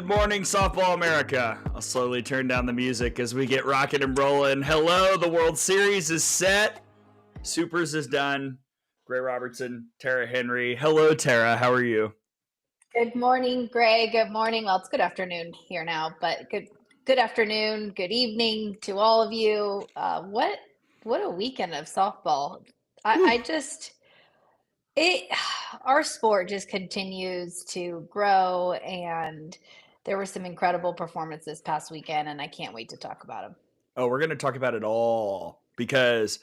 Good morning, Softball America. I'll slowly turn down the music as we get rocking and rolling. Hello, the World Series is set. Supers is done. Gray Robertson, Tara Henry. Hello, Tara. How are you? Good morning, Gray. Good morning. Well, it's good afternoon here now, but good afternoon, good evening to all of you. What a weekend of softball. I just it our sport just continues to grow, and there were some incredible performances this past weekend, and I can't wait to talk about them. Oh, we're going to talk about it all because,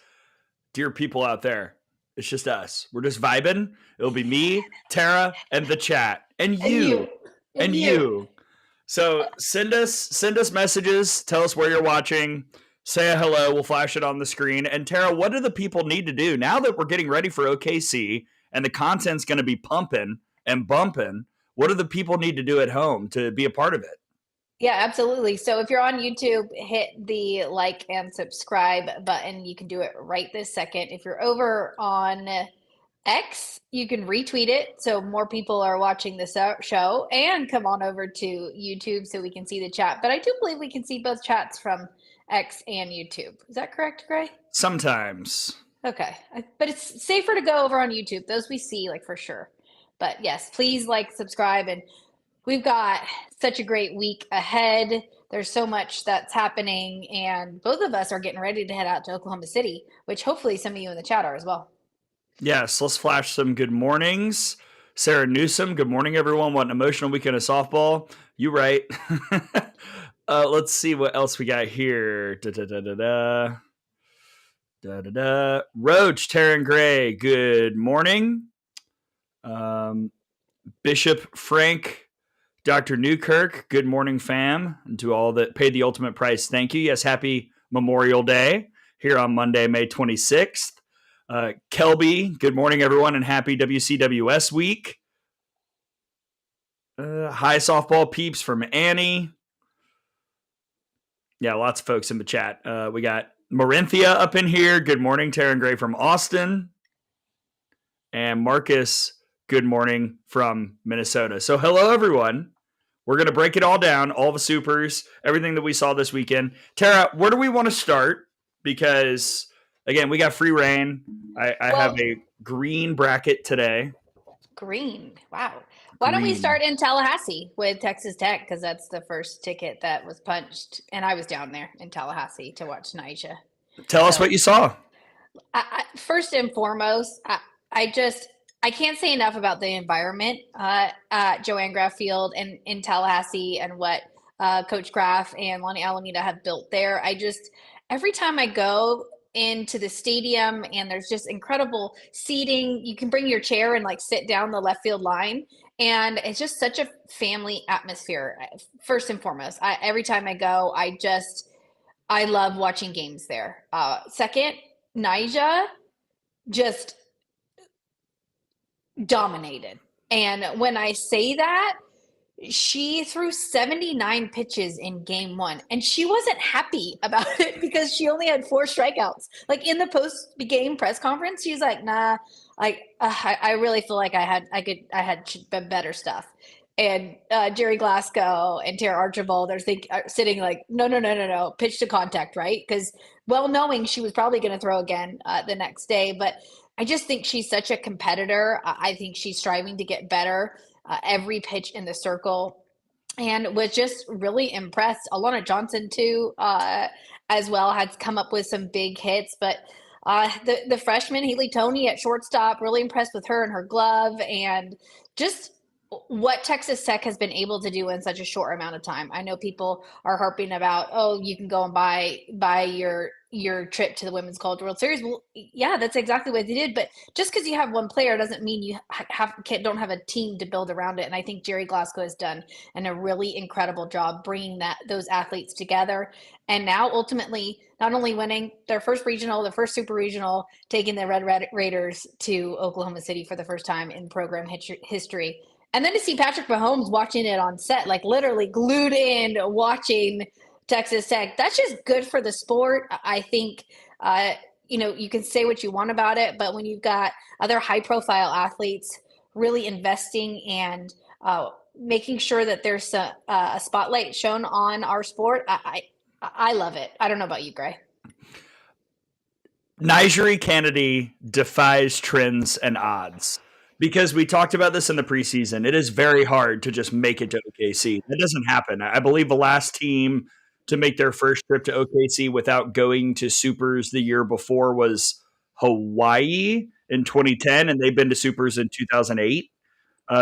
dear people out there, it's just us. We're just vibing. It'll be me, Tara, and the chat, and you, and you. So send us messages. Tell us where you're watching. Say a hello. We'll flash it on the screen. And Tara, what do the people need to do now that we're getting ready for OKC and the content's going to be pumping and bumping? What do the people need to do at home to be a part of it? Yeah, absolutely. So if you're on YouTube, hit the like and subscribe button. You can do it right this second. If you're over on X, you can retweet it so more people are watching the show, and come on over to YouTube so we can see the chat. But I do believe we can see both chats from X and YouTube. Is that correct, Gray? Sometimes. Okay. But it's safer to go over on YouTube. Those we see, like, for sure. But yes, please like, subscribe, and we've got such a great week ahead. There's so much that's happening, and both of us are getting ready to head out to Oklahoma City, which hopefully some of you in the chat are as well. Yes, let's flash some good mornings. Sarah Newsom, good morning, everyone. What an emotional weekend of softball. You right. Let's see what else we got here. Roach, Taryn Gray, good morning. Bishop Frank, Dr. Newkirk, good morning, fam. And to all that paid the ultimate price, thank you. Yes, happy Memorial Day here on Monday, May 26th. Kelby, good morning, everyone, and happy WCWS week. Hi, softball peeps from Annie. Yeah, lots of folks in the chat. We got Marinthia up in here. Good morning, Taryn Gray from Austin. And Marcus, good morning from Minnesota. So hello, everyone. We're going to break it all down, all the supers, everything that we saw this weekend. Tara, where do we want to start? Because, again, we got free reign. I have a green bracket today. Green. Wow. Why don't we start in Tallahassee with Texas Tech, because that's the first ticket that was punched, and I was down there in Tallahassee to watch Nyjah. Tell us what you saw. First and foremost, I can't say enough about the environment at Joanne Graff Field and in Tallahassee, and what Coach Graff and Lonnie Alameda have built there. Every time I go into the stadium and there's just incredible seating, you can bring your chair and like sit down the left field line, and it's just such a family atmosphere. First and foremost, every time I go, I love watching games there. Second, Nyjah just dominated. And when I say that, she threw 79 pitches in game one, and she wasn't happy about it because she only had 4 strikeouts. Like in the post-game press conference, she's like, "Nah, I really feel like I had better stuff." And Jerry Glasgow and Tara Archibald are sitting like, no, pitch to contact, right? Because well knowing she was probably going to throw again the next day. But I just think she's such a competitor. I think she's striving to get better every pitch in the circle, and was just really impressed. Alana Johnson, too, as well, has come up with some big hits. But the freshman, Haley Toney at shortstop, really impressed with her and her glove, and just what Texas Tech has been able to do in such a short amount of time. I know people are harping about, oh, you can go and buy your trip to the Women's College World Series. Well, yeah, that's exactly what they did. But just because you have one player doesn't mean you don't have a team to build around it. And I think Jerry Glasgow has done a really incredible job bringing those athletes together. And now ultimately, not only winning their first regional, the first super regional, taking the Red Raiders to Oklahoma City for the first time in program history. And then to see Patrick Mahomes watching it on set, like literally glued in watching Texas Tech, that's just good for the sport. I think, you can say what you want about it, but when you've got other high-profile athletes really investing and making sure that there's a spotlight shown on our sport. I love it. I don't know about you, Gray. Nigeri Kennedy defies trends and odds because we talked about this in the preseason. It is very hard to just make it to OKC. That doesn't happen. I believe the last team to make their first trip to OKC without going to Supers the year before was Hawaii in 2010, and they've been to Supers in 2008.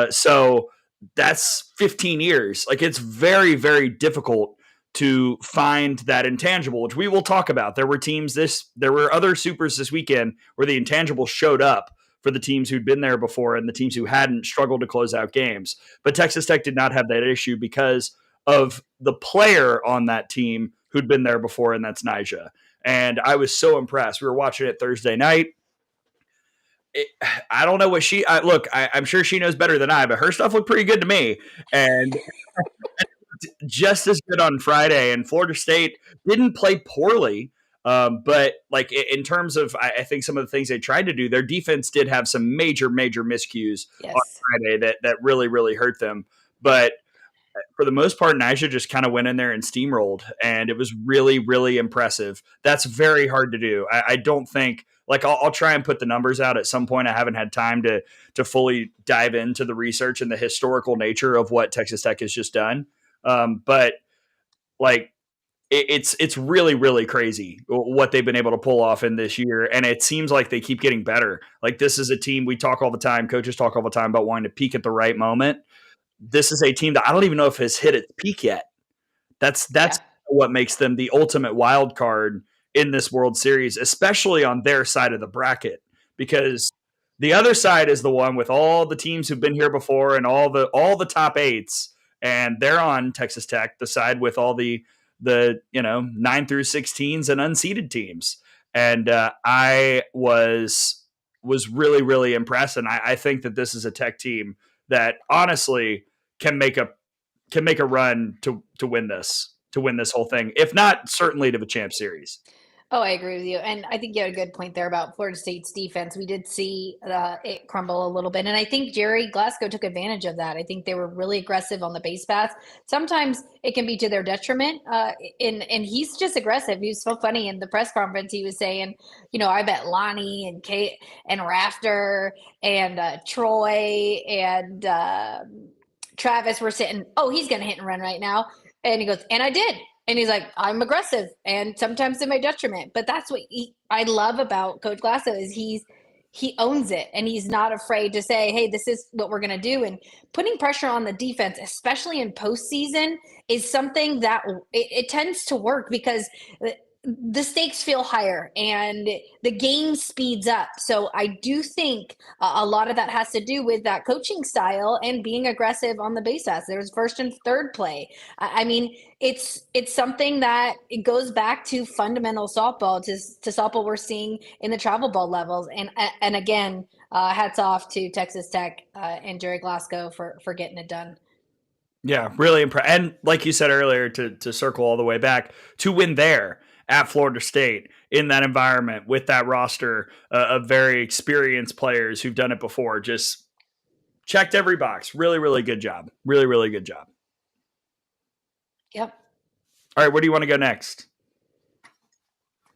So that's 15 years. Like, it's very, very difficult to find that intangible, which we will talk about. There were other Supers this weekend where the intangible showed up for the teams who'd been there before and the teams who hadn't struggled to close out games. But Texas Tech did not have that issue because of the player on that team who'd been there before, and that's Nyjah. And I was so impressed. We were watching it Thursday night. I don't know what I'm sure she knows better than I, but her stuff looked pretty good to me. And just as good on Friday. And Florida State didn't play poorly. But like in terms of, I think some of the things they tried to do, their defense did have some major miscues on Friday that really, really hurt them. But for the most part, Nyjah just kind of went in there and steamrolled, and it was really, really impressive. That's very hard to do. I don't think, like, I'll try and put the numbers out at some point. I haven't had time to fully dive into the research and the historical nature of what Texas Tech has just done. But like, it's really, really crazy what they've been able to pull off in this year. And it seems like they keep getting better. Like, this is a team we talk all the time. Coaches talk all the time about wanting to peak at the right moment. This is a team that I don't even know if has hit its peak yet. That's what makes them the ultimate wild card in this World Series, especially on their side of the bracket, because the other side is the one with all the teams who've been here before and all the top eights, and they're on Texas Tech, the side with all the 9 through 16s and unseeded teams. And I was really, really impressed, and I think that this is a Tech team that honestly can make a run to win this whole thing, if not certainly to the champ series. Oh, I agree with you. And I think you had a good point there about Florida State's defense. We did see it crumble a little bit. And I think Jerry Glasgow took advantage of that. I think they were really aggressive on the base pass. Sometimes it can be to their detriment. And he's just aggressive. He was so funny in the press conference. He was saying, I bet Lonnie and Kate and Rafter and Troy and Travis were sitting, he's going to hit and run right now. And he goes, and I did. And he's like, I'm aggressive, and sometimes to my detriment. But that's what I love about Coach Glasgow is he owns it, and he's not afraid to say, hey, this is what we're going to do. And putting pressure on the defense, especially in postseason, is something that it tends to work because the stakes feel higher and the game speeds up. So I do think a lot of that has to do with that coaching style and being aggressive on the base pass. There's first and third play. I mean, it's something that it goes back to fundamental softball, to softball we're seeing in the travel ball levels. And again, hats off to Texas Tech and Jerry Glasgow for getting it done. Yeah, really impressed. And like you said earlier, to circle all the way back, to win there at Florida State in that environment with that roster of very experienced players who've done it before, just checked every box. Really, really good job. Really, really good job. Yep. All right, where do you want to go next?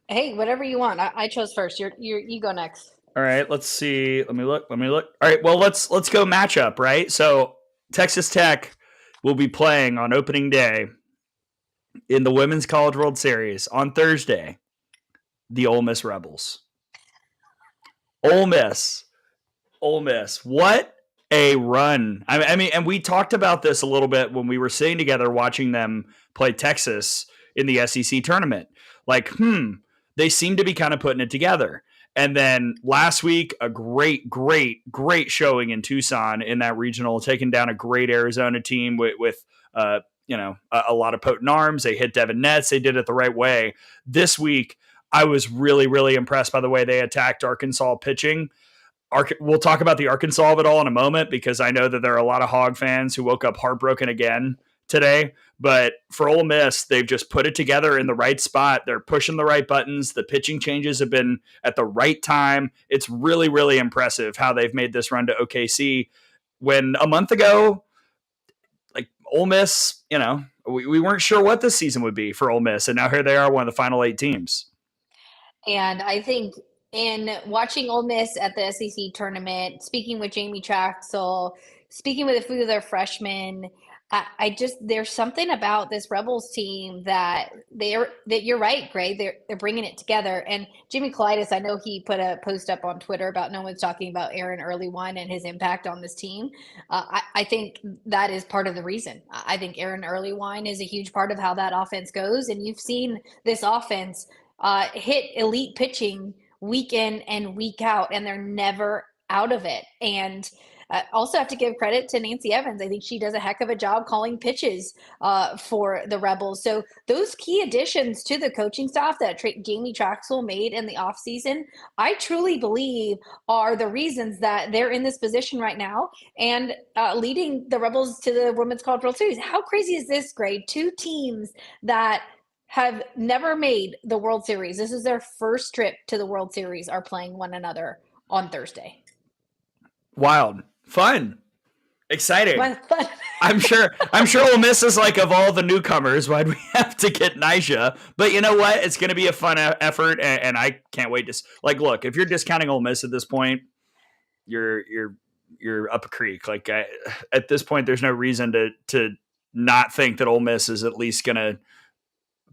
Hey, whatever you want. I chose first. You go next. All right, let's see. Let me look. All right, well, let's go matchup, right? So Texas Tech will be playing on opening day in the Women's College World Series on Thursday, the Ole Miss Rebels. Ole Miss. What a run. I mean, and we talked about this a little bit when we were sitting together watching them play Texas in the SEC tournament. Like, they seem to be kind of putting it together. And then last week, a great showing in Tucson in that regional, taking down a great Arizona team with a lot of potent arms. They hit Devin Nets. They did it the right way. This week, I was really, really impressed by the way they attacked Arkansas pitching. We'll talk about the Arkansas of it all in a moment, because I know that there are a lot of Hog fans who woke up heartbroken again today. But for Ole Miss, they've just put it together in the right spot. They're pushing the right buttons. The pitching changes have been at the right time. It's really, really impressive how they've made this run to OKC when a month ago, Ole Miss, we weren't sure what this season would be for Ole Miss, and now here they are, one of the final 8 teams. And I think in watching Ole Miss at the SEC tournament, speaking with Jamie Traxel, speaking with a few of their freshmen, I just there's something about this Rebels team that you're right, Gray. They're bringing it together. And Jimmy Colitis, I know he put a post up on Twitter about no one's talking about Aaron Earlywine and his impact on this team. I think that is part of the reason. I think Aaron Earlywine is a huge part of how that offense goes, and you've seen this offense hit elite pitching week in and week out, and they're never out of it. And also have to give credit to Nancy Evans. I think she does a heck of a job calling pitches for the Rebels. So those key additions to the coaching staff that Jamie Traxel made in the offseason, I truly believe are the reasons that they're in this position right now and leading the Rebels to the Women's College World Series. How crazy is this, Grade? 2 teams that have never made the World Series. This is their first trip to the World Series, are playing one another on Thursday. Wild. Fun. Exciting. Fun. I'm sure Ole Miss is like, of all the newcomers, why'd we have to get Nyjah? But you know what? It's going to be a fun effort, and I can't wait to look. If you're discounting Ole Miss at this point, you're up a creek. Like at this point, there's no reason to not think that Ole Miss is at least going to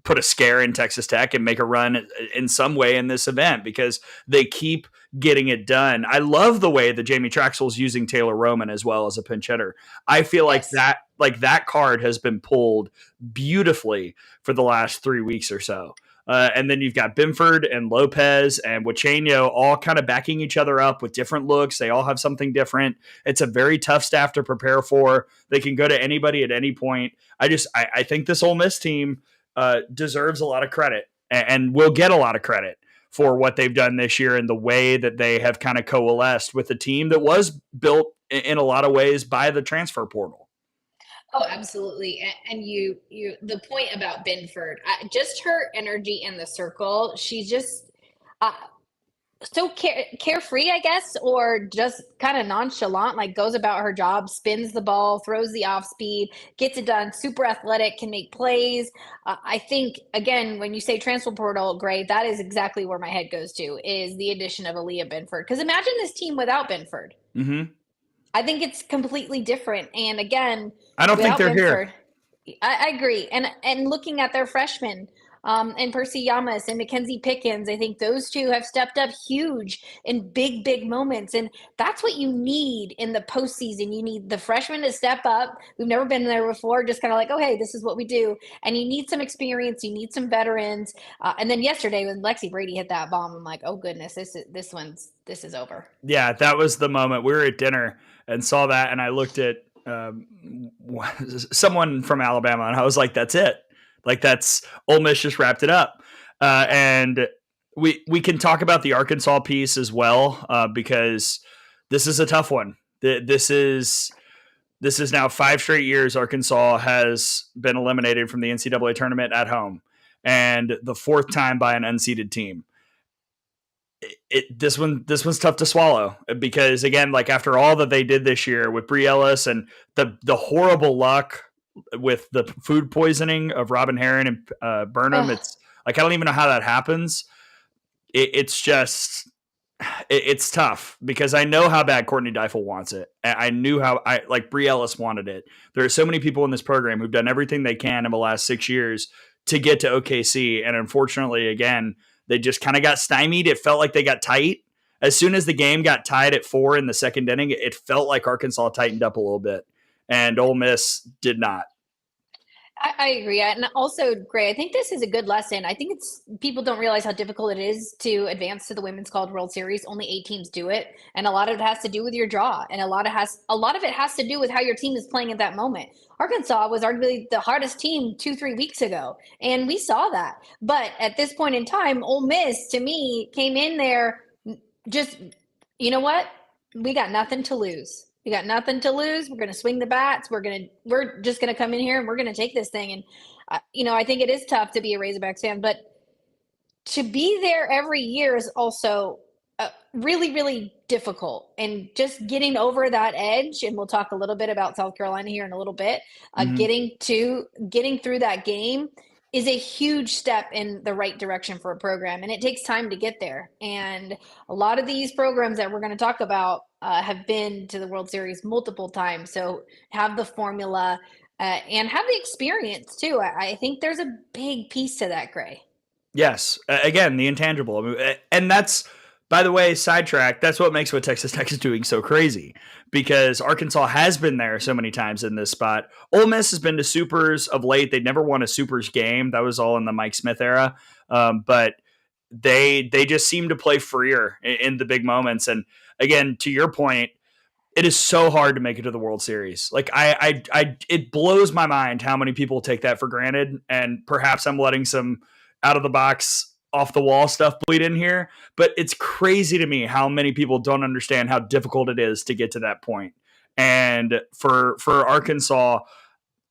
put a scare in Texas Tech and make a run in some way in this event, because they keep getting it done. I love the way that Jamie Traxel is using Taylor Roman as well as a pinch hitter. I feel like that card has been pulled beautifully for the last 3 weeks or so. And then you've got Binford and Lopez and Wachenio all kind of backing each other up with different looks. They all have something different. It's a very tough staff to prepare for. They can go to anybody at any point. I think this Ole Miss team deserves a lot of credit and will get a lot of credit for what they've done this year and the way that they have kind of coalesced with a team that was built in a lot of ways by the transfer portal. Oh, absolutely. And you the point about Binford, just her energy in the circle, she's just so carefree, I guess, or just kind of nonchalant, like goes about her job, spins the ball, throws the off speed, gets it done, super athletic, can make plays. I think, again, when you say transfer portal, Gray, that is exactly where my head goes to, is the addition of Aaliyah Binford. Because imagine this team without Binford. Mm-hmm. I think it's completely different. And again, I don't think they're Binford, here. I agree. And looking at their freshmen, and Percy Yamas and Mackenzie Pickens, I think those two have stepped up huge in big, big moments. And that's what you need in the postseason. You need the freshmen to step up. We've never been there before, just kind of like, oh, hey, this is what we do. And you need some experience. You need some veterans. And then yesterday when Lexi Brady hit that bomb, I'm like, oh, goodness, this is over. Yeah, that was the moment. We were at dinner and saw that, and I looked at someone from Alabama, and I was like, that's it. Like, that's Ole Miss just wrapped it up. And we can talk about the Arkansas piece as well, because this is a tough one. This is now 5 straight years Arkansas has been eliminated from the NCAA tournament at home, and the 4th time by an unseeded team. This one's tough to swallow, because again, like, after all that they did this year with Brie Ellis and the horrible luck with the food poisoning of Robin Herron and Burnham, it's like, I don't even know how that happens. It's tough, because I know how bad Courtney Deifel wants it. I knew how Brie Ellis wanted it. There are so many people in this program who've done everything they can in the last 6 years to get to OKC. And unfortunately, again, they just kind of got stymied. It felt like they got tight. As soon as the game got tied at 4 in the second inning, it felt like Arkansas tightened up a little bit, and Ole Miss did not. I agree. And also, Gray, I think this is a good lesson. I think people don't realize how difficult it is to advance to the Women's College World Series. Only 8 teams do it. And a lot of it has to do with your draw. And a lot of it has to do with how your team is playing at that moment. Arkansas was arguably the hardest team 2-3 weeks ago, and we saw that. But at this point in time, Ole Miss, to me, came in there just, you know what? We got nothing to lose. We got nothing to lose. We're going to swing the bats. We're just going to come in here and we're going to take this thing. And, I think it is tough to be a Razorbacks fan, but to be there every year is also really, really difficult, and just getting over that edge, and we'll talk a little bit about South Carolina here in a little bit, getting through that game is a huge step in the right direction for a program, and it takes time to get there. And a lot of these programs that we're going to talk about have been to the World Series multiple times, so have the formula and have the experience too. I think there's a big piece to that, Gray. Yes. Again, the intangible. I mean, and that's, by the way, sidetrack, that's what makes what Texas Tech is doing so crazy, because Arkansas has been there so many times in this spot. Ole Miss has been to Supers of late. They never won a Supers game. That was all in the Mike Smith era. But they just seem to play freer in the big moments. And again, to your point, it is so hard to make it to the World Series. Like it blows my mind how many people take that for granted. And perhaps I'm letting some out of the box, off the wall stuff bleed in here, but it's crazy to me how many people don't understand how difficult it is to get to that point. And for Arkansas,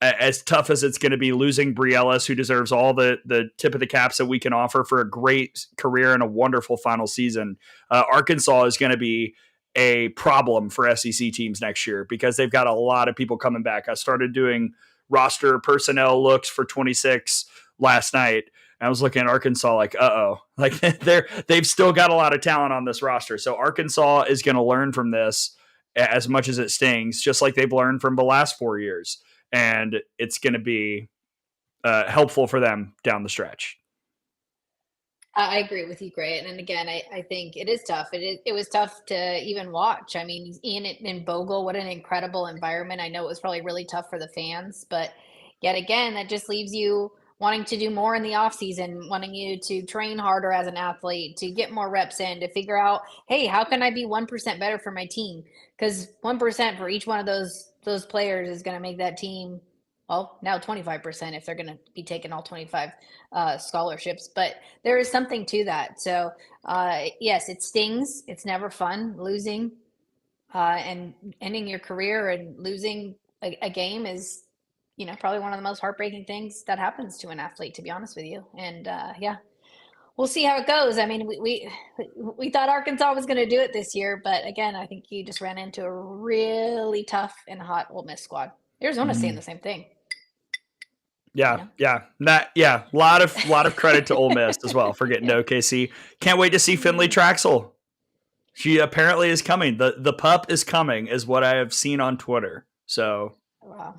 as tough as it's going to be losing Bree Ellis, who deserves all the tip of the caps that we can offer for a great career and a wonderful final season, Arkansas is going to be a problem for SEC teams next year because they've got a lot of people coming back. I started doing roster personnel looks for 26 last night. I was looking at Arkansas like, like they've still got a lot of talent on this roster. So Arkansas is going to learn from this as much as it stings, just like they've learned from the last 4 years. And it's going to be helpful for them down the stretch. I agree with you, Gray. And again, I think it is tough. It was tough to even watch. I mean, Ian and Bogle, what an incredible environment. I know it was probably really tough for the fans, but yet again, that just leaves you wanting to do more in the off season, wanting you to train harder as an athlete, to get more reps in, to figure out, hey, how can I be 1% better for my team? Because 1% for each one of those players is going to make that team, well, now 25% if they're going to be taking all 25 scholarships. But there is something to that. So, yes, it stings. It's never fun losing and ending your career and losing a game is, probably one of the most heartbreaking things that happens to an athlete, to be honest with you. And yeah, we'll see how it goes. I mean, we thought Arkansas was going to do it this year, but again, I think you just ran into a really tough and hot Ole Miss squad. Arizona's saying the same thing. Yeah. A lot of credit to Ole Miss as well for getting to OKC. Can't wait to see Finley Traxel. She apparently is coming. The pup is coming, is what I have seen on Twitter. So, wow.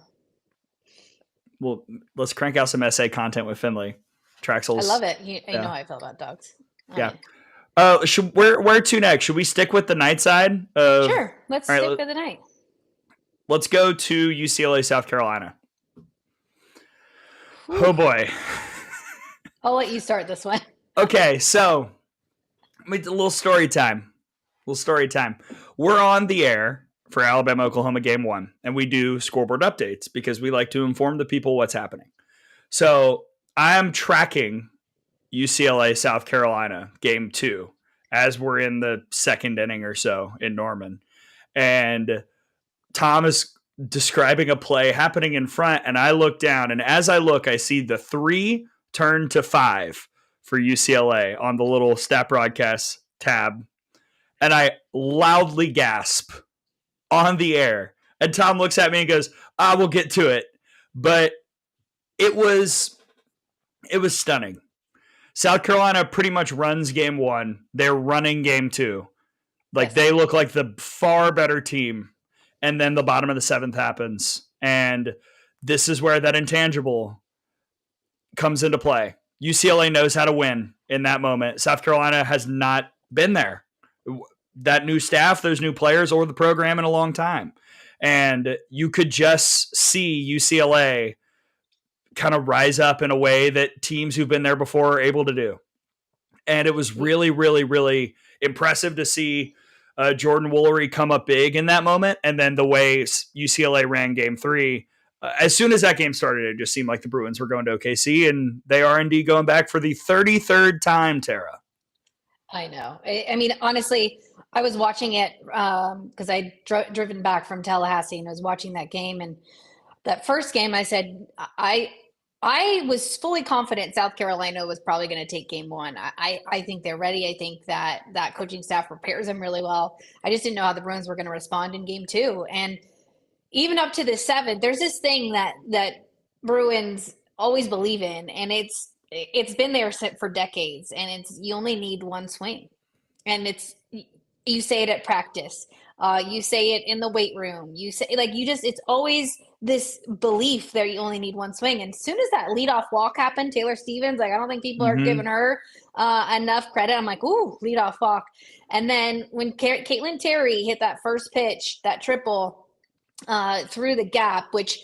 Well, let's crank out some essay content with Finley Traxels. I love it. You know how I feel about dogs. Where to next? Should we stick with the night side? Sure. Let's stick with the night. Let's go to UCLA, South Carolina. Whew. Oh boy. I'll let you start this one. Okay, so a little story time. We're on the air for Alabama-Oklahoma game 1, and we do scoreboard updates because we like to inform the people what's happening. So I am tracking UCLA, South Carolina game 2 as we're in the second inning or so in Norman. And Tom is describing a play happening in front, and I look down, and as I look, I see the 3 turn to 5 for UCLA on the little stat broadcast tab, and I loudly gasp on the air. And Tom looks at me and goes, we'll get to it. But it was stunning. South Carolina pretty much runs game 1. They're running game 2. They look like the far better team. And then the bottom of the 7th happens. And this is where that intangible comes into play. UCLA knows how to win in that moment. South Carolina has not been there. That new staff, those new players, or the program in a long time. And you could just see UCLA kind of rise up in a way that teams who've been there before are able to do. And it was really, really, really impressive to see Jordan Woolery come up big in that moment. And then the way UCLA ran game 3, as soon as that game started, it just seemed like the Bruins were going to OKC, and they are indeed going back for the 33rd time, Tara. I know. I mean, honestly, I was watching it because I'd driven back from Tallahassee, and I was watching that game. And that first game, I said, I I was fully confident South Carolina was probably going to take game one. I think they're ready. I think that coaching staff prepares them really well. I just didn't know how the Bruins were going to respond in game two. And even up to the seventh, there's this thing that Bruins always believe in, and it's been there for decades, and it's you only need one swing. And it's you say it at practice, you say it in the weight room, you say it's always this belief that you only need one swing. And as soon as that leadoff walk happened, Taylor Stevens, like I don't think people are giving her enough credit. I'm like, ooh, leadoff walk. And then when Caitlin Terry hit that first pitch, that triple through the gap, which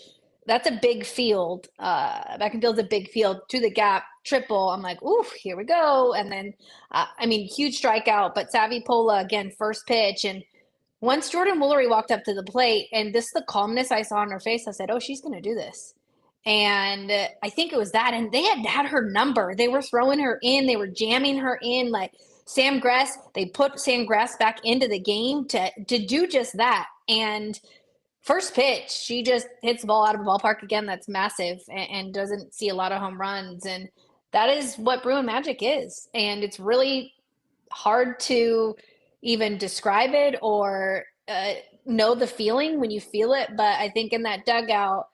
that's a big field. Back and field's a big field, to the gap triple. I'm like, ooh, here we go. And then, huge strikeout, but Savvy Pola again, first pitch. And once Jordan Woolery walked up to the plate, and this the calmness I saw on her face, I said, oh, she's going to do this. And I think it was that. And they had her number. They were throwing her in. They were jamming her in. Like Sam Gress, they put Sam Gress back into the game to do just that. And first pitch, she just hits the ball out of the ballpark again. That's massive, and doesn't see a lot of home runs. And that is what Bruin Magic is. And it's really hard to even describe it or know the feeling when you feel it. But I think in that dugout,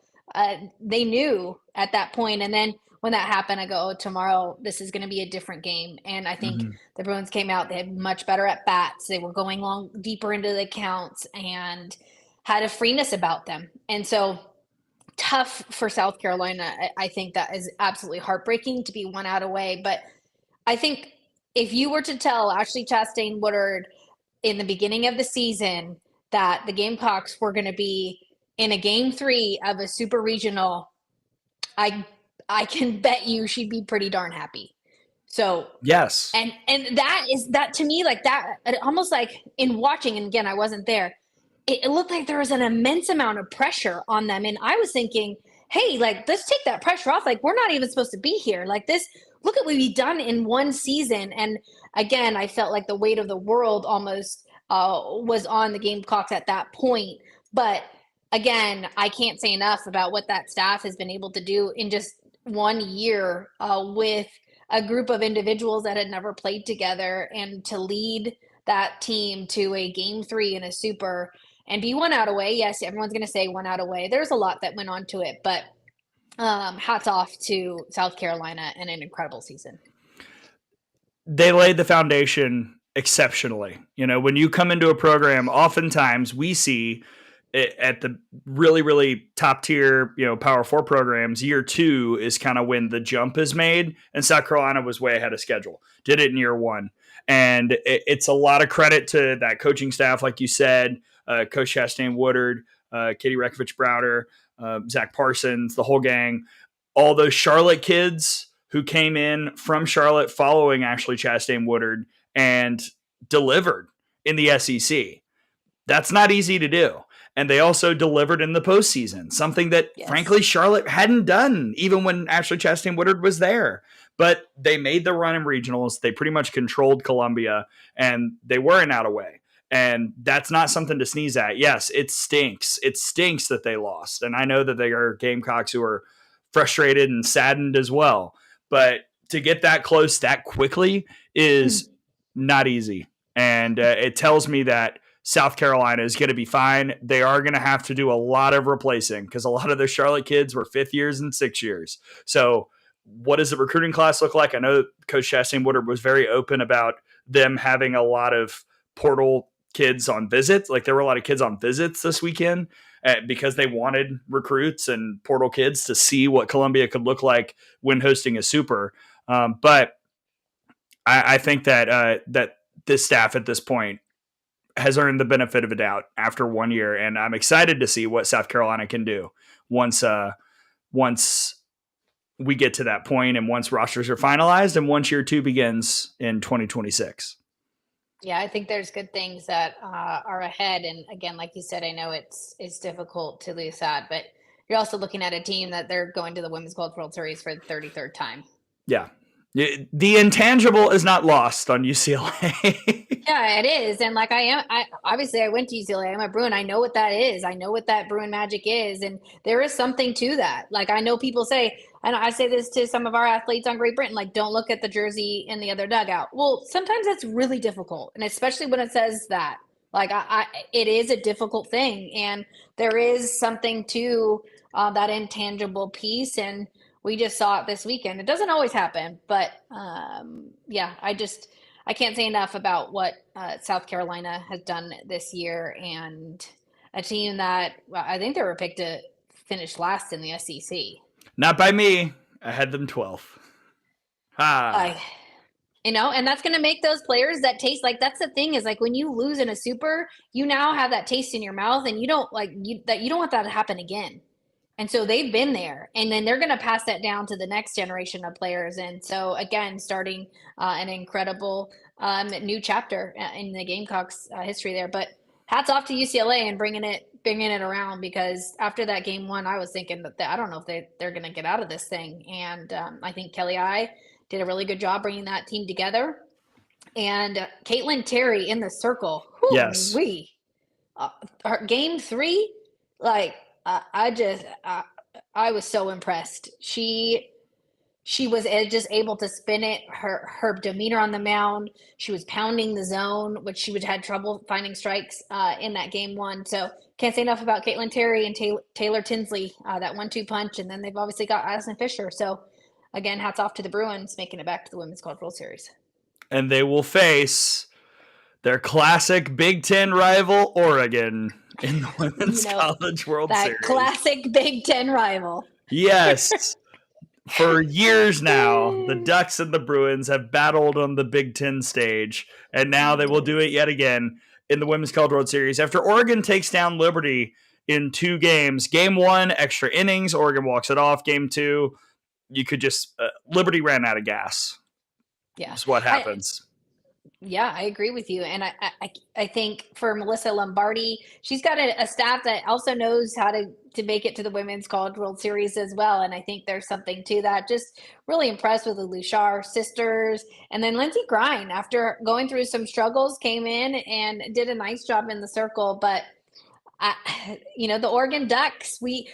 they knew at that point. And then when that happened, I go, oh, tomorrow this is going to be a different game. And I think the Bruins came out, they had much better at bats. They were going deeper into the counts and had a freeness about them. And so tough for South Carolina. I think that is absolutely heartbreaking to be 1 out away. But I think if you were to tell Ashley Chastain Woodard in the beginning of the season that the Gamecocks were going to be in a game 3 of a super regional, I can bet you she'd be pretty darn happy. So yes. And that to me, like that, almost like in watching, and again, I wasn't there, it looked like there was an immense amount of pressure on them. And I was thinking, hey, like, let's take that pressure off. Like, we're not even supposed to be here. Like this, look at what we've done in one season. And again, I felt like the weight of the world almost was on the Gamecocks at that point. But again, I can't say enough about what that staff has been able to do in just 1 year with a group of individuals that had never played together, and to lead that team to a game 3 in a super and be 1 out away. Yes, everyone's going to say 1 out away. There's a lot that went on to it, but hats off to South Carolina and an incredible season. They laid the foundation exceptionally. You know, when you come into a program, oftentimes we see at the really, really top tier, Power 4 programs, year 2 is kind of when the jump is made. And South Carolina was way ahead of schedule, did it in year 1. And it's a lot of credit to that coaching staff, like you said, Coach Chastain Woodard, Katie Rekovich-Browder, Zach Parsons, the whole gang, all those Charlotte kids who came in from Charlotte following Ashley Chastain Woodard and delivered in the SEC. That's not easy to do. And they also delivered in the postseason, something that, frankly, Charlotte hadn't done even when Ashley Chastain Woodard was there. But they made the run in regionals. They pretty much controlled Columbia, and they were an out away. And that's not something to sneeze at. Yes, it stinks. It stinks that they lost. And I know that they are Gamecocks who are frustrated and saddened as well. But to get that close that quickly is not easy. And it tells me that South Carolina is going to be fine. They are going to have to do a lot of replacing because a lot of the Charlotte kids were 5th years and 6 years. So what does the recruiting class look like? I know Coach Chastain Woodard was very open about them having a lot of portal kids on visits. Like there were a lot of kids on visits this weekend because they wanted recruits and portal kids to see what Columbia could look like when hosting a super. But I think that this staff at this point has earned the benefit of a doubt after 1 year. And I'm excited to see what South Carolina can do once we get to that point and once rosters are finalized and once year 2 begins in 2026. Yeah, I think there's good things that are ahead. And again, like you said, I know it's difficult to lose that, but you're also looking at a team that they're going to the Women's Golf World Series for the 33rd time. Yeah. The intangible is not lost on UCLA. Yeah, it is. And like I obviously I went to UCLA. I'm a Bruin. I know what that is. I know what that Bruin magic is. And there is something to that. Like I know people say, and I say this to some of our athletes on Great Britain, like don't look at the jersey in the other dugout. Well, sometimes that's really difficult. And especially when it says that. Like it is a difficult thing. And there is something to that intangible piece. And we just saw it this weekend. It doesn't always happen, but yeah, I can't say enough about what South Carolina has done this year, and a team that I think they were picked to finish last in the SEC. Not by me. I had them 12th. And that's going to make those players that taste like, that's the thing is like when you lose in a super, you now have that taste in your mouth, and you don't want that to happen again. And so they've been there, and then they're going to pass that down to the next generation of players. And so again, starting an incredible new chapter in the Gamecocks history there. But hats off to UCLA and bringing it around, because after that game one, I was thinking that I don't know if they're going to get out of this thing. And I think Kelly I did a really good job bringing that team together. And Caitlin Terry in the circle. Yes. Her game 3, like, I was so impressed. She was just able to spin it. Her demeanor on the mound. She was pounding the zone, which she would had trouble finding strikes in that game 1. So can't say enough about Caitlin Terry and Taylor Tinsley, that 1-2 punch. And then they've obviously got Addison Fisher. So again, hats off to the Bruins making it back to the Women's College World Series. And they will face their classic Big Ten rival, Oregon, in the Women's College World Series. That classic Big Ten rival. Yes. For years now, the Ducks and the Bruins have battled on the Big Ten stage, and now they will do it yet again in the Women's College World Series. After Oregon takes down Liberty in 2 games, game 1, extra innings, Oregon walks it off. Game 2, you could just Liberty ran out of gas. Yeah. That's what happens. Yeah, I agree with you. And I think for Melissa Lombardi, she's got a staff that also knows how to make it to the Women's College World Series as well. And I think there's something to that. Just really impressed with the Luchar sisters. And then Lindsey Grine, after going through some struggles, came in and did a nice job in the circle. But the Oregon Ducks, we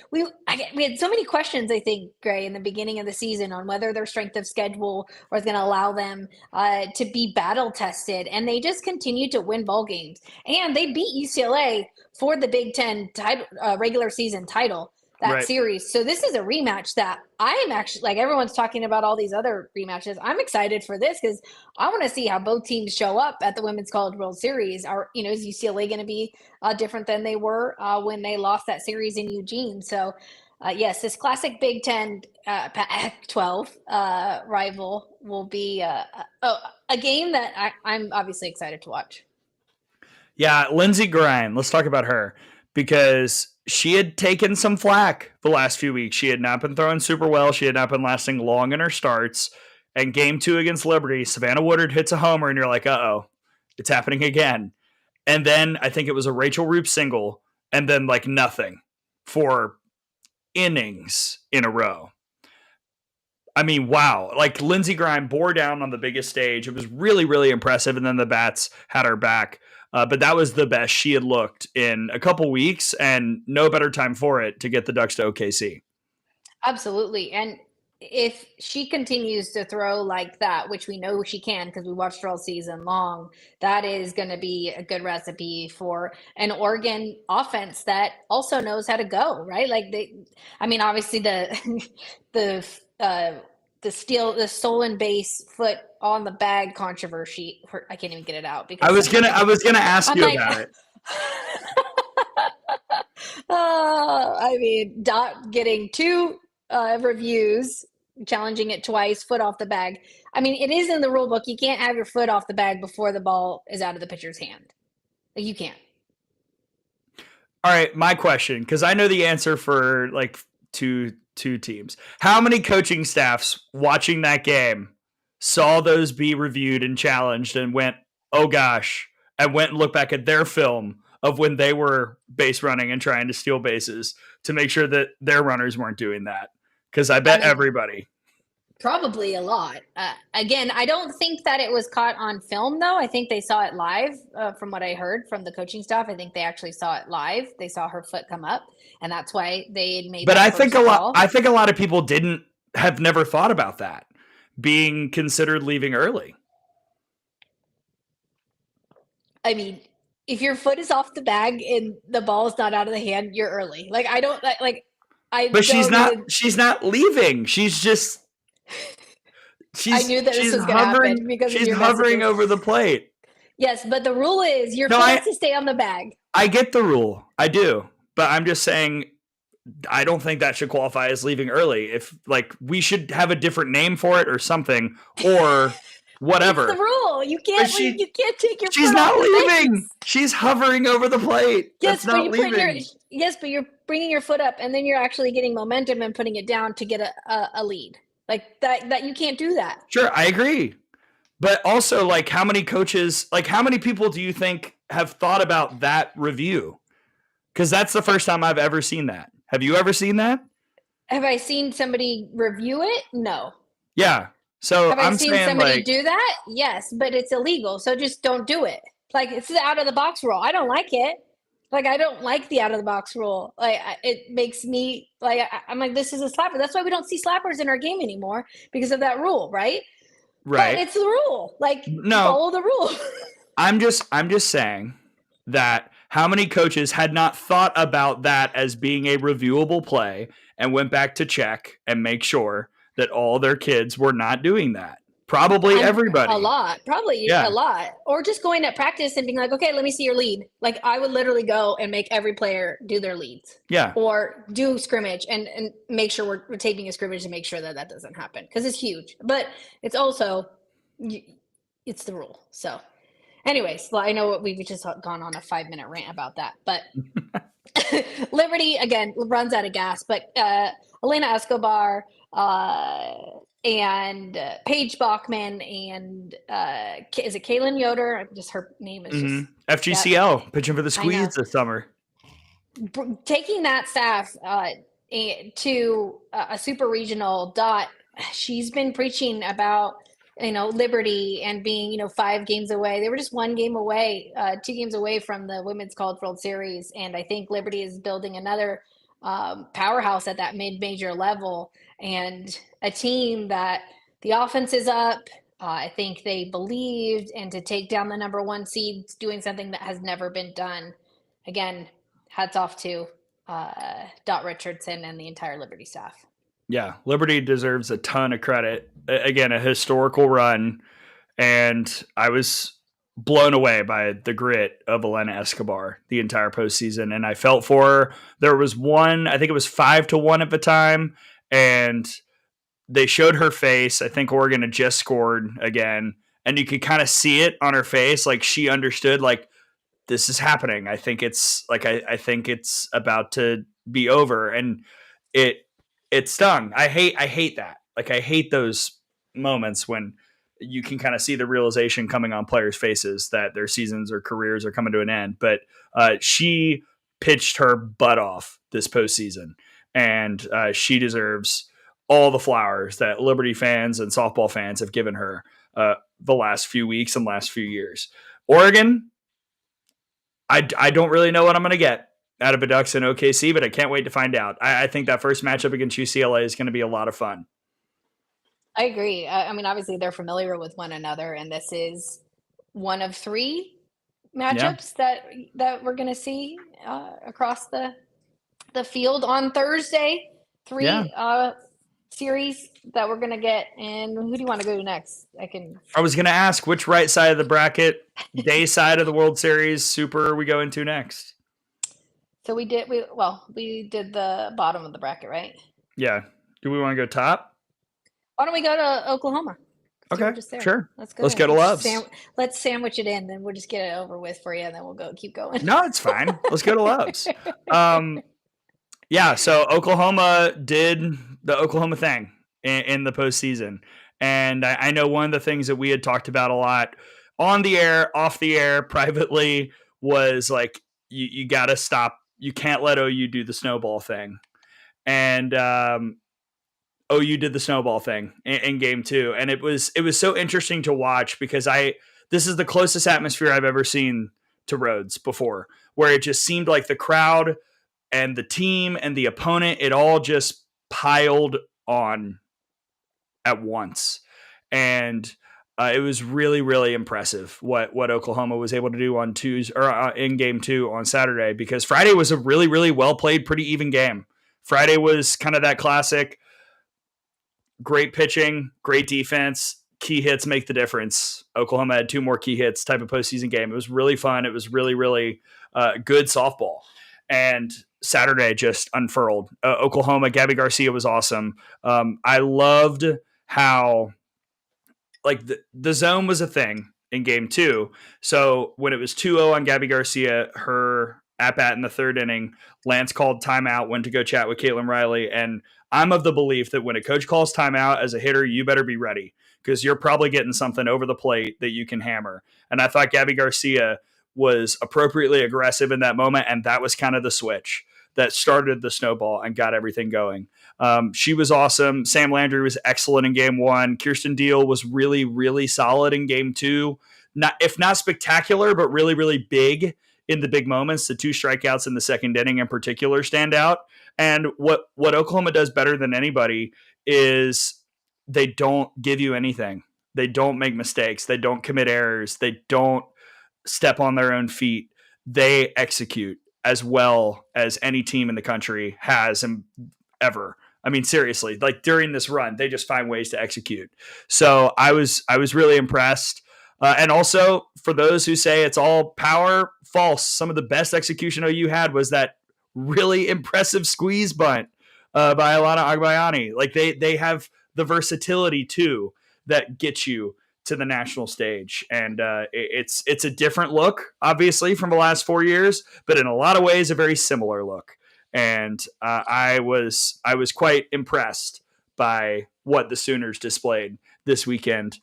had so many questions, I think, Gray, in the beginning of the season on whether their strength of schedule was going to allow them to be battle tested. And they just continued to win ball games. And they beat UCLA for the Big Ten title, regular season title, that series. So this is a rematch that I'm actually, like, everyone's talking about all these other rematches. I'm excited for this because I want to see how both teams show up at the Women's College World Series. Is UCLA going to be different than they were when they lost that series in Eugene? So, yes, this classic Big Ten Pac-12 rival will be a game that I'm obviously excited to watch. Yeah, Lindsey Grine, let's talk about her, because she had taken some flack the last few weeks. She had not been throwing super well. She had not been lasting long in her starts. And game 2 against Liberty, Savannah Woodard hits a homer, and you're like, uh-oh, it's happening again. And then I think it was a Rachel Roop single, and then like nothing for innings in a row. I mean, wow. Like, Lindsey Grine bore down on the biggest stage. It was really, really impressive. And then the bats had her back. But that was the best she had looked in a couple weeks, and no better time for it to get the Ducks to OKC. Absolutely. And if she continues to throw like that, which we know she can because we watched her all season long, that is going to be a good recipe for an Oregon offense that also knows how to go, right? Like obviously the stolen base foot on the bag controversy. I can't even get it out because I was gonna ask you about it. Dot getting 2 reviews, challenging it twice, foot off the bag. I mean, it is in the rule book. You can't have your foot off the bag before the ball is out of the pitcher's hand. Like, you can't. All right, my question, because I know the answer for like two teams. How many coaching staffs watching that game saw those be reviewed and challenged and went, oh gosh, and went and looked back at their film of when they were base running and trying to steal bases to make sure that their runners weren't doing that? Because I bet everybody. Probably a lot. Again, I don't think that it was caught on film, though. I think they saw it live. From what I heard from the coaching staff, I think they actually saw it live. They saw her foot come up, and that's why they made. But that I think first call. I think a lot of people have never thought about that being considered leaving early. I mean, if your foot is off the bag and the ball is not out of the hand, you're early. Like I don't like. But she's not. She's not leaving. She's just. I knew that this was going to happen because she's hovering over the plate. Yes, but the rule is your foot has to stay on the bag. I get the rule. I do. But I'm just saying I don't think that should qualify as leaving early. If we should have a different name for it or something or whatever. It's the rule. You can't you can't take your She's foot not off leaving. Legs. She's hovering over the plate. Yes, That's not leaving. Yes, but you're bringing your foot up and then you're actually getting momentum and putting it down to get a lead. Like that you can't do that. Sure, I agree. But also, how many coaches, how many people do you think have thought about that review? Because that's the first time I've ever seen that. Have you ever seen that? Have I seen somebody review it? No. Yeah. So have I seen somebody do that? Yes, but it's illegal. So just don't do it. It's the out of the box rule. I don't like it. I don't like the out of the box rule. It makes me I'm like, this is a slapper. That's why we don't see slappers in our game anymore because of that rule, right? Right. But it's the rule. No, follow the rule. I'm just saying that how many coaches had not thought about that as being a reviewable play and went back to check and make sure that all their kids were not doing that. Probably everybody. A lot. Probably a lot. Or just going at practice and being like, okay, let me see your lead. I would literally go and make every player do their leads. Yeah. Or do scrimmage and make sure we're taping a scrimmage to make sure that doesn't happen. Because it's huge. But it's also, it's the rule. So anyways, I know we've just gone on a 5-minute rant about that. But Liberty, again, runs out of gas. But Elena Escobar, and Paige Bachman and is it Kaylin Yoder? Just her name is just FGCL pitching for the Squeeze this summer. Taking that staff to a super regional dot, she's been preaching about Liberty and being 5 games away. They were just 1 game away, 2 games away from the Women's College World Series, and I think Liberty is building another powerhouse at that mid-major level. And a team that the offense is up. I think they believed, and to take down the number 1 seed, doing something that has never been done. Again, hats off to Dot Richardson and the entire Liberty staff. Yeah, Liberty deserves a ton of credit. Again, a historical run, and I was blown away by the grit of Elena Escobar the entire postseason, and I felt for her. There was one, I think it was 5-1 at the time, and they showed her face. I think Oregon had just scored again, and you could kind of see it on her face. She understood, this is happening. I think it's I think it's about to be over, and it stung. I hate that. I hate those moments when you can kind of see the realization coming on players' faces that their seasons or careers are coming to an end. But she pitched her butt off this postseason, and she deserves all the flowers that Liberty fans and softball fans have given her the last few weeks and last few years. Oregon, I don't really know what I'm going to get out of the Ducks in OKC, but I can't wait to find out. I think that first matchup against UCLA is going to be a lot of fun. I agree. I mean, obviously they're familiar with one another, and this is one of 3 matchups that we're going to see across the field on Thursday. 3 series that we're going to get. And who do you want to go to next? I was going to ask which right side of the bracket, day side of the World Series, Super are we going to next? So we did the bottom of the bracket, right? Yeah. Do we want to go top? Why don't we go to Oklahoma? Okay, sure. Let's go to Loves. Let's sandwich it in, then we'll just get it over with for you, and then we'll keep going. No, it's fine. Let's go to Loves. Yeah, so Oklahoma did the Oklahoma thing in the postseason. And I know one of the things that we had talked about a lot on the air, off the air, privately, was you got to stop. You can't let OU do the snowball thing. And OU did the snowball thing in game 2. And it was so interesting to watch because this is the closest atmosphere I've ever seen to Rhodes before, where it just seemed like the crowd and the team and the opponent, it all just piled on at once. And it was really, really impressive what Oklahoma was able to do on Tuesday or in game 2 on Saturday, because Friday was a really, really well played, pretty even game. Friday was kind of that classic great pitching, great defense, key hits make the difference. Oklahoma had 2 more key hits type of postseason game. It was really fun. It was really, really good softball. And Saturday just unfurled. Oklahoma, Gabby Garcia was awesome. I loved how the zone was a thing in game 2. So when it was 2-0 on Gabby Garcia, her at-bat in the 3rd inning, Lance called timeout, went to go chat with Caitlin Riley. And I'm of the belief that when a coach calls timeout as a hitter, you better be ready because you're probably getting something over the plate that you can hammer. And I thought Gabby Garcia was appropriately aggressive in that moment, and that was kind of the switch that started the snowball and got everything going. She was awesome. Sam Landry was excellent in game 1. Kirsten Deal was really, really solid in game 2. If not spectacular, but really, really big in the big moments. The 2 strikeouts in the 2nd inning in particular stand out. And what Oklahoma does better than anybody is they don't give you anything. They don't make mistakes. They don't commit errors. They don't step on their own feet. They execute as well as any team in the country has ever. I mean, seriously, like during this run, they just find ways to execute. So I was really impressed. And also, for those who say it's all power, false. Some of the best execution OU had was that really impressive squeeze bunt by Alana Agbayani. Like they have the versatility too that gets you to the national stage, and it's a different look, obviously, from the last 4 years, but in a lot of ways, a very similar look. And I was quite impressed by what the Sooners displayed this weekend,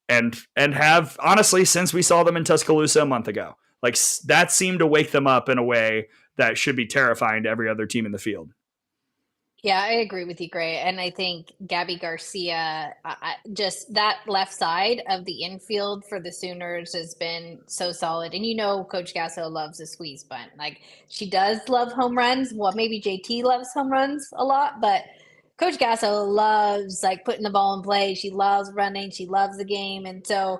and have honestly since we saw them in Tuscaloosa a month ago. Like that seemed to wake them up in a way that should be terrifying to every other team in the field. Yeah, I agree with you, Gray. And I think Gabby Garcia, just that left side of the infield for the Sooners has been so solid. And Coach Gasso loves a squeeze bunt. Like she does love home runs. Well, maybe JT loves home runs a lot, but Coach Gasso loves like putting the ball in play. She loves running. She loves the game. And so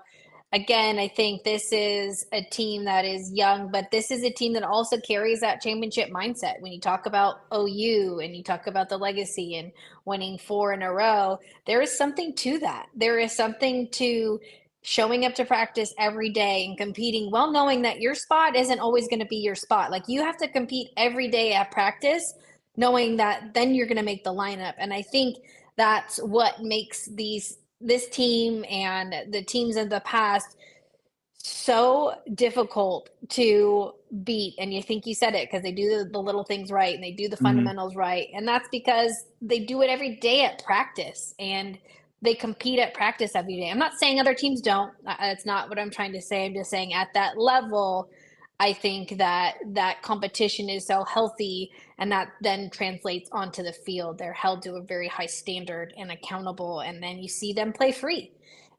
again, I think this is a team that is young, but this is a team that also carries that championship mindset. When you talk about OU and you talk about the legacy and winning 4 in a row, there is something to that. There is something to showing up to practice every day and competing, well knowing that your spot isn't always going to be your spot. Like you have to compete every day at practice, knowing that then you're going to make the lineup. And I think that's what makes this team and the teams of the past so difficult to beat. And you think you said it because they do the little things right and they do the fundamentals right. And that's because they do it every day at practice and they compete at practice every day. I'm not saying other teams don't. That's not what I'm trying to say. I'm just saying at that level, I think that competition is so healthy, and that then translates onto the field. They're held to a very high standard and accountable, and then you see them play free.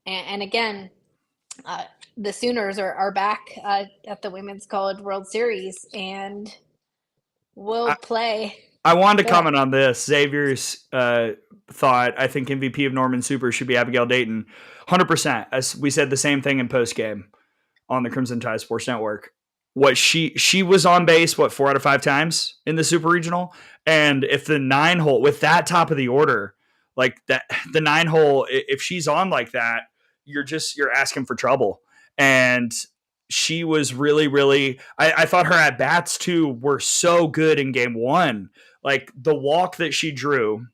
And again, the Sooners are back at the Women's College World Series, and will play. I wanted to comment on this. Xavier's thought, I think MVP of Norman Super should be Abigail Dayton. 100%. As we said the same thing in postgame on the Crimson Tide Sports Network. What she was on base, 4 out of 5 times in the Super Regional. And if the 9 hole, with that top of the order, like that, the 9 hole, if she's on like that, you're asking for trouble. And she was really, really, I thought her at bats too were so good in game 1. Like the walk that she drew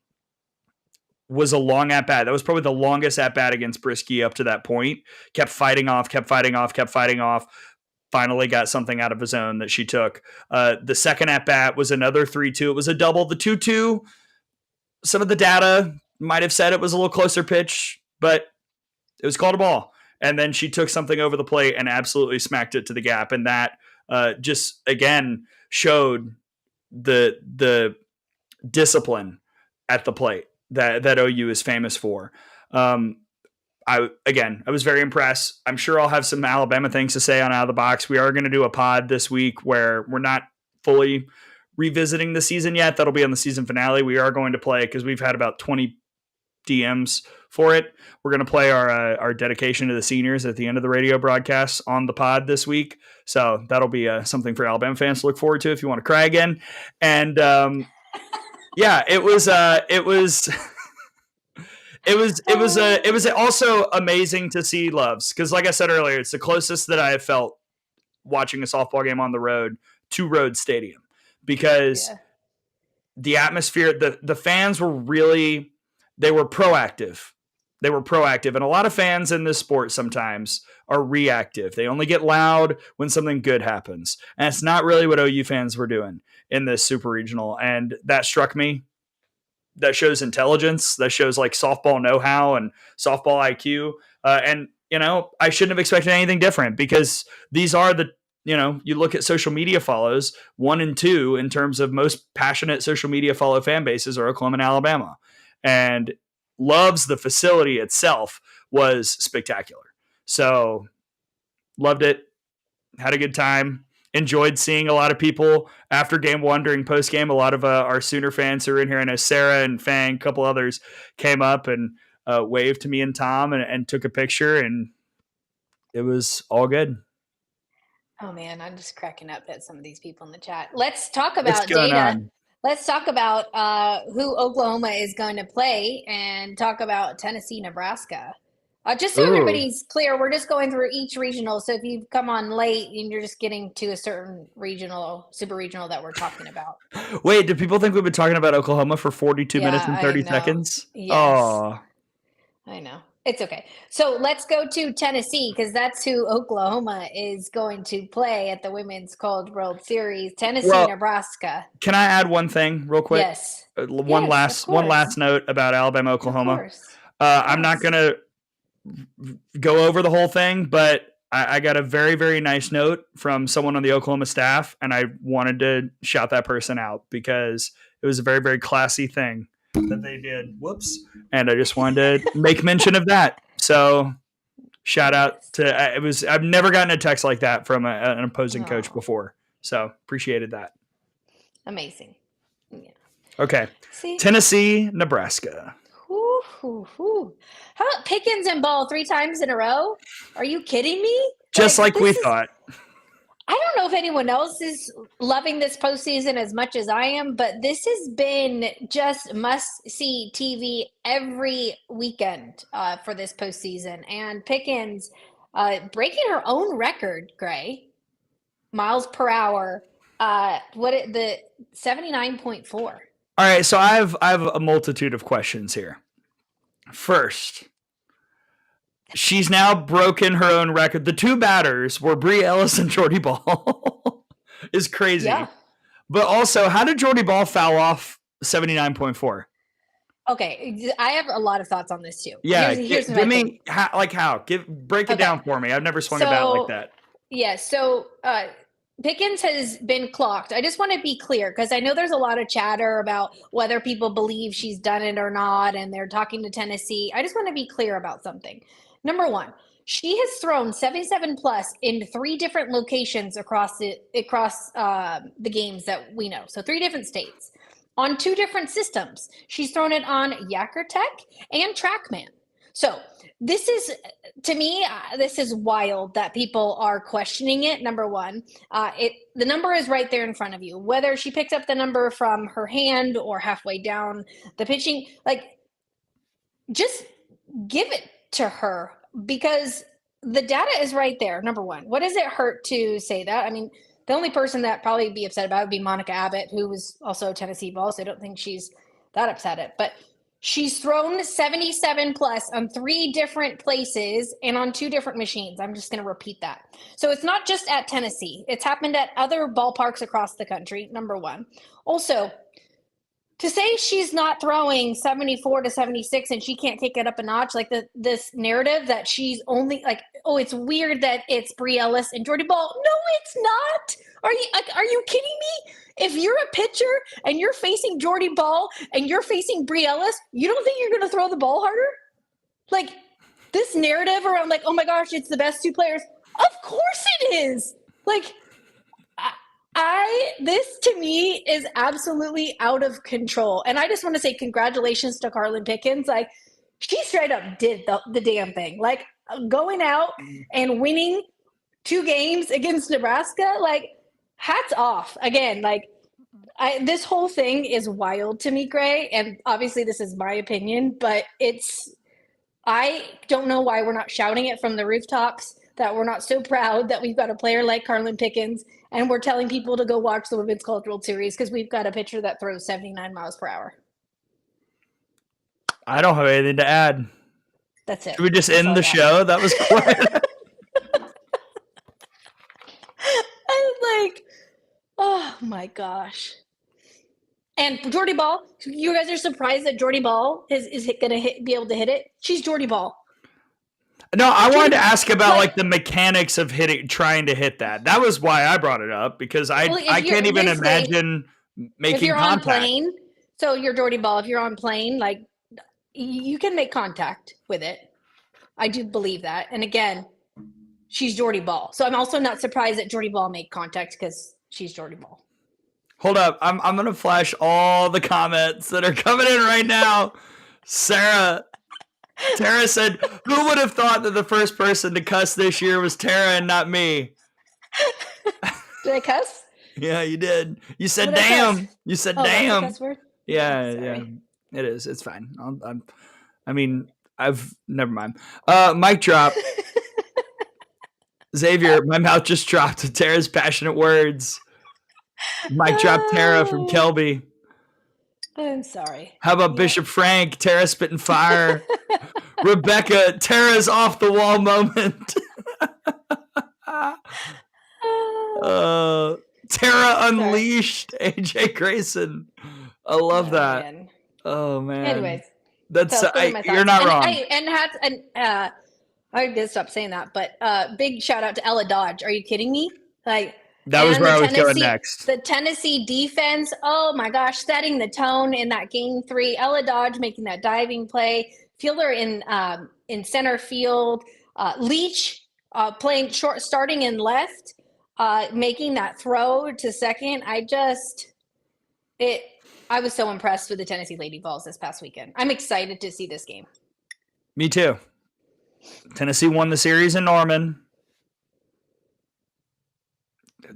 was a long at bat. That was probably the longest at bat against Brisky up to that point. Kept fighting off. Finally got something out of his own that she took. The second at bat was another 3-2. It was a double. The 2-2, some of the data might have said it was a little closer pitch, but it was called a ball. And then she took something over the plate and absolutely smacked it to the gap. And that just, again, showed the discipline at the plate. that OU is famous for. I was very impressed. I'm sure I'll have some Alabama things to say on Out of the Box. We are going to do a pod this week where we're not fully revisiting the season yet. That'll be on the season finale. We are going to play, because we've had about 20 DMs for it. We're going to play our dedication to the seniors at the end of the radio broadcast on the pod this week. So that'll be something for Alabama fans to look forward to if you want to cry again. And yeah, it was also amazing to see Loves, because like I said earlier, it's the closest that I have felt watching a softball game on the road to Road Stadium, because the atmosphere, the fans were really, they were proactive. They were proactive. And a lot of fans in this sport sometimes are reactive. They only get loud when something good happens. And it's not really what OU fans were doing in this super regional. And that struck me. That shows intelligence. That shows like softball know-how and softball IQ. And, I shouldn't have expected anything different, because these are the, you look at social media follows, 1 and 2 in terms of most passionate social media follow fan bases are Oklahoma and Alabama. And Loves, the facility itself, was spectacular. So loved it. Had a good time. Enjoyed seeing a lot of people after game 1 during post game. A lot of our Sooner fans who are in here. I know Sarah and Fang, a couple others, came up and waved to me and Tom and took a picture, and it was all good. Oh man, I'm just cracking up at some of these people in the chat. Let's talk about data. Let's talk about who Oklahoma is going to play, and talk about Tennessee, Nebraska. Just so everybody's clear, we're just going through each regional. So if you come on late and you're just getting to a certain regional, super regional that we're talking about. Wait, do people think we've been talking about Oklahoma for 42 minutes and 30 seconds? Yes. Oh, I know. It's okay. So let's go to Tennessee, because that's who Oklahoma is going to play at the Women's Cold World Series. Tennessee, Nebraska. Can I add one thing real quick? Yes. One last note about Alabama, Oklahoma. I'm not going to go over the whole thing, but I got a very, very nice note from someone on the Oklahoma staff, and I wanted to shout that person out because it was a very, very classy thing that they did. Whoops. And I just wanted to make mention of that. So shout out to, I've never gotten a text like that from an opposing coach before. So appreciated that. Amazing. Yeah. Okay. See? Tennessee, Nebraska. How about Pickens and Ball 3 times in a row? Are you kidding me? Just like we thought. I don't know if anyone else is loving this postseason as much as I am, but this has been just must-see TV every weekend for this postseason. And Pickens breaking her own record, Gray, miles per hour, the 79.4. All right, so I have a multitude of questions here. First, she's now broken her own record. The 2 batters were Brie Ellis and Jordy Ball. Is crazy. Yeah. But also, how did Jordy Ball foul off 79.4? Okay, I have a lot of thoughts on this too. Yeah, break it down for me. I've never swung a bat like that. Yeah, so Pickens has been clocked. I just want to be clear, because I know there's a lot of chatter about whether people believe she's done it or not, and they're talking to Tennessee. I just want to be clear about something. Number one, she has thrown 77 plus in 3 different locations across the games that we know. So 3 different states on 2 different systems. She's thrown it on Yakkertech and TrackMan. So this is, to me, this is wild that people are questioning it. Number one, the number is right there in front of you. Whether she picked up the number from her hand or halfway down the pitching, just give it to her, because the data is right there. Number one, what does it hurt to say that? I mean, the only person that probably would be upset about it would be Monica Abbott, who was also a Tennessee ball, so I don't think she's that upset at it. But she's thrown 77 plus on 3 different places and on 2 different machines. I'm just going to repeat that. So it's not just at Tennessee. It's happened at other ballparks across the country, number one. Also, to say she's not throwing 74 to 76 and she can't take it up a notch, like this narrative that she's only like, oh, it's weird that it's Brie Ellis and Jordy Ball. No, it's not. Are you kidding me? If you're a pitcher and you're facing Jordy Ball and you're facing Brie Ellis, you don't think you're going to throw the ball harder? Like this narrative around like, oh my gosh, it's the best two players. Of course it is. Like this to me is absolutely out of control. And I just want to say congratulations to Carlin Pickens. Like she straight up did the damn thing. Like going out and winning 2 games against Nebraska, like hats off. Again, like this whole thing is wild to me, Gray. And obviously this is my opinion, but I don't know why we're not shouting it from the rooftops, that we're not so proud that we've got a player like Carlin Pickens and we're telling people to go watch the Women's Cultural Series because we've got a pitcher that throws 79 miles per hour. I don't have anything to add. That's it. Should we just end the show? That was quick. I was like, oh my gosh. And Jordy Ball, you guys are surprised that Jordy Ball is going to be able to hit it? She's Jordy Ball. No, I wanted to ask about like the mechanics of trying to hit that. That was why I brought it up because I can't even imagine making if you're contact. On plane, so you're Jordy Ball. If you're on plane, like you can make contact with it. I do believe that. And again, she's Jordy Ball. So I'm also not surprised that Jordy Ball made contact because she's Jordy Ball. Hold up. I'm going to flash all the comments that are coming in right now. Tara said, who would have thought that the first person to cuss this year was Tara and not me? Did I cuss? Yeah, you did. You said damn. You said damn. That's a cuss word? Yeah. It is. It's fine. Never mind. Mic drop. Xavier, my mouth just dropped with Tara's passionate words. Mic drop Tara from Kelby. I'm sorry. How about Bishop Frank? Tara spitting fire. Rebecca, Tara's off the wall moment. Tara unleashed. AJ Grayson. I love that. Man. Oh man. Anyways, that's you're not wrong. I did stop saying that, but big shout out to Ella Dodge. Are you kidding me? Like that was where I was going next. The Tennessee defense, oh my gosh, setting the tone in that game 3. Ella Dodge making that diving play. Fielder in center field. Leach playing short, starting in left, making that throw to second. I was so impressed with the Tennessee Lady Vols this past weekend. I'm excited to see this game. Me too. Tennessee won the series in Norman.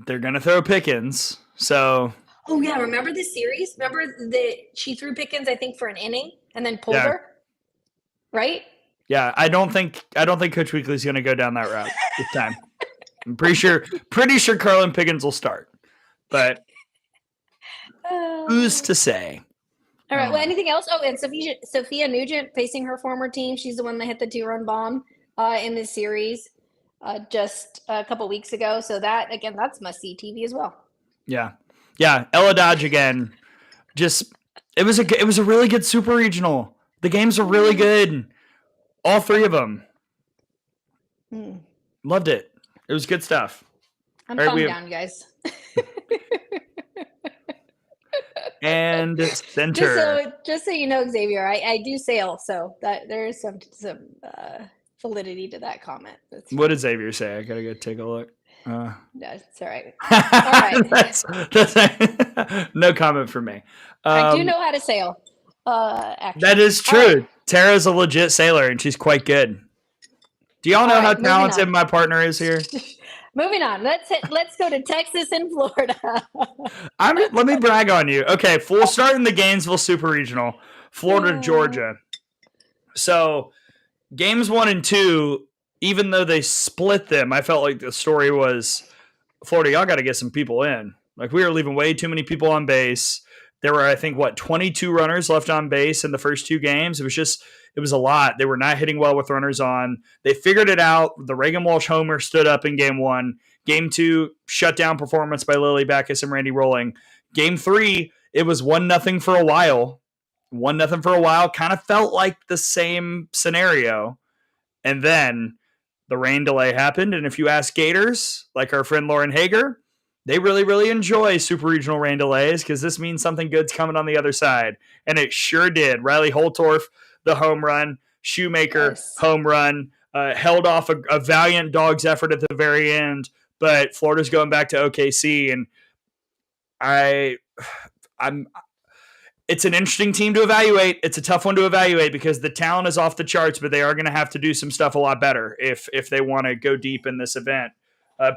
They're going to throw Pickens. So. Oh, yeah. Remember the series? Remember that she threw Pickens, I think, for an inning and then pulled her? Right? Yeah. I don't think Coach Weekly's going to go down that route this time. I'm pretty sure Carlin Pickens will start. But who's to say? All right. Well, anything else? Oh, and Sophia Nugent facing her former team. She's the one that hit the 2-run bomb in this series just a couple weeks ago. So that, again, that's must-see TV as well. Yeah. Yeah. Ella Dodge again. It was a really good super regional. The games are really good. All 3 of them. Loved it. It was good stuff. I'm calming down, guys. And center. Just so you know, Xavier, I do sail, so that there is some validity to that comment. What did Xavier say? I gotta go take a look. No, it's all right. All right. that's no comment for me. I do know how to sail. Actually. That is true. Right. Tara's a legit sailor, and she's quite good. Do y'all know how talented my partner is here? Moving on. Let's go to Texas and Florida. Let me brag on you. Okay, full start in the Gainesville Super Regional, Florida, Georgia. So games 1 and 2, even though they split them, I felt like the story was Florida, y'all got to get some people in. Like we were leaving way too many people on base. There were, I think, 22 runners left on base in the first 2 games. It was a lot. They were not hitting well with runners on. They figured it out. The Reagan Walsh homer stood up in game 1. Game 2, shutdown performance by Lily Backus and Randy Rolling. Game 3, it was 1-0 for a while. 1-0 for a while. Kind of felt like the same scenario. And then the rain delay happened. And if you ask Gators, like our friend Lauren Hager, they really, really enjoy super regional rain delays because this means something good's coming on the other side. And it sure did. Riley Holtorf, the home run. Shoemaker, home run. Held off a valiant Dogs effort at the very end. But Florida's going back to OKC. And it's an interesting team to evaluate. It's a tough one to evaluate because the talent is off the charts, but they are going to have to do some stuff a lot better if they want to go deep in this event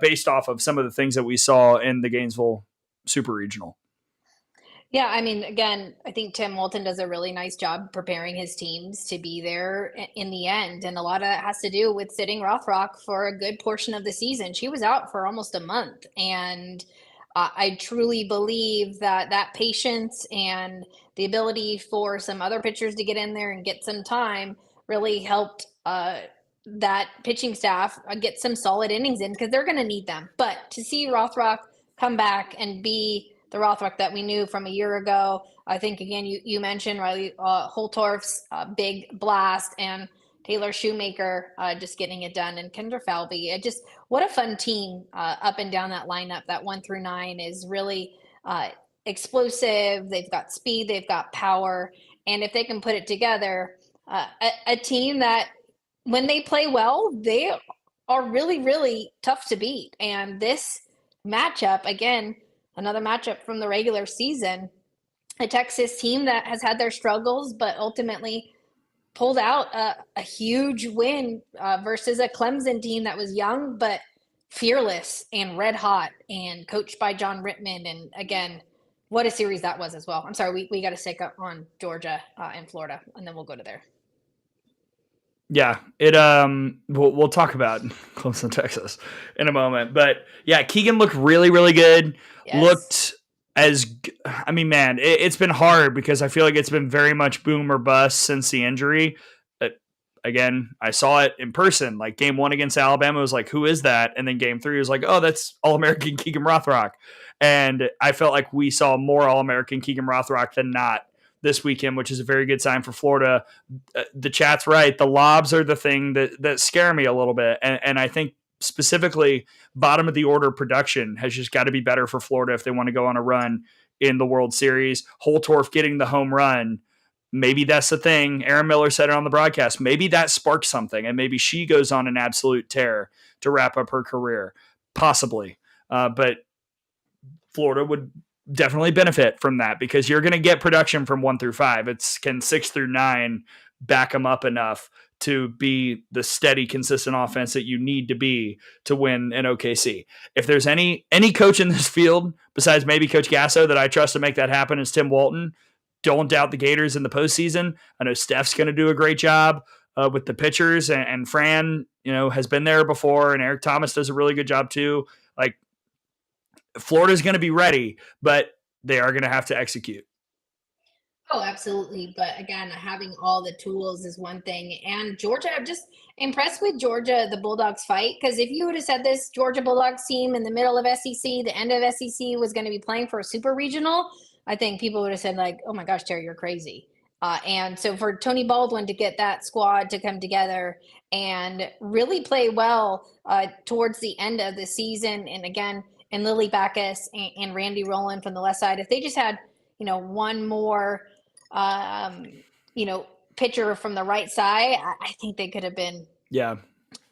based off of some of the things that we saw in the Gainesville Super Regional. Yeah, I mean, again, I think Tim Walton does a really nice job preparing his teams to be there in the end. And a lot of that has to do with sitting Rothrock for a good portion of the season. She was out for almost a month. And I truly believe that patience and the ability for some other pitchers to get in there and get some time really helped that pitching staff get some solid innings in because they're going to need them. But to see Rothrock come back and be the Rothrock that we knew from a year ago, I think, again, you mentioned Riley Holtorf's big blast and Taylor Shoemaker just getting it done, and Kendra Falvey. What a fun team up and down that lineup. That 1 through 9 is really explosive. They've got speed, they've got power, and if they can put it together, a team that when they play well, they are really, really tough to beat. And this matchup, again, another matchup from the regular season, a Texas team that has had their struggles, but ultimately pulled out a huge win versus a Clemson team that was young but fearless and red hot and coached by John Rittman. And again, what a series that was as well. I'm sorry, we got to stick up on Georgia and Florida, and then we'll go to there. Yeah, we'll talk about Clemson, Texas in a moment. But yeah, Keegan looked really, really good. Yes. It's been hard because I feel like it's been very much boom or bust since the injury. Again, I saw it in person, like game 1 against Alabama was like, who is that? And then game 3 was like, oh, that's All-American Keegan Rothrock. And I felt like we saw more All-American Keegan Rothrock than not this weekend, which is a very good sign for Florida. The chat's right. The lobs are the thing that scare me a little bit. And I think specifically bottom of the order production has just got to be better for Florida if they want to go on a run in the World Series. Holtorf getting the home run. Maybe that's the thing. Aaron Miller said it on the broadcast. Maybe that sparks something, and maybe she goes on an absolute tear to wrap up her career. Possibly. But Florida would definitely benefit from that because you're going to get production from 1 through 5. Can 6 through 9 back them up enough to be the steady, consistent offense that you need to be to win in OKC. If there's any coach in this field besides maybe Coach Gasso that I trust to make that happen is Tim Walton. Don't doubt the Gators in the postseason. I know Steph's going to do a great job with the pitchers, and Fran, has been there before, and Eric Thomas does a really good job too. Like, Florida's going to be ready, but they are going to have to execute. Oh, absolutely. But again, having all the tools is one thing. And Georgia, I'm just impressed with Georgia, the Bulldogs fight. Because if you would have said this Georgia Bulldogs team in the middle of SEC, the end of SEC was going to be playing for a super regional, I think people would have said like, oh my gosh, Terry, you're crazy. And so for Tony Baldwin to get that squad to come together and really play well towards the end of the season, and again, and Lily Backus and Randy Rowland from the left side, if they just had, one more, pitcher from the right side, I think they could have been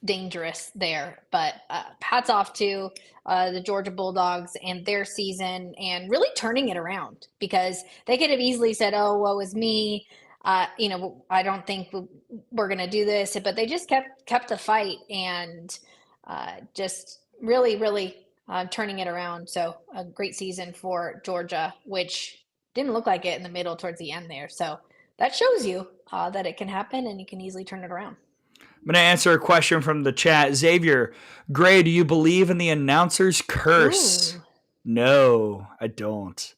dangerous there. But hats off to the Georgia Bulldogs and their season and really turning it around, because they could have easily said, oh, woe is me. I don't think we're going to do this, but they just kept the fight and just really, really turning it around. So a great season for Georgia, which didn't look like it in the middle towards the end there. So that shows you that it can happen and you can easily turn it around. I'm going to answer a question from the chat. Xavier, Gray, do you believe in the announcer's curse? Ooh. No, I don't.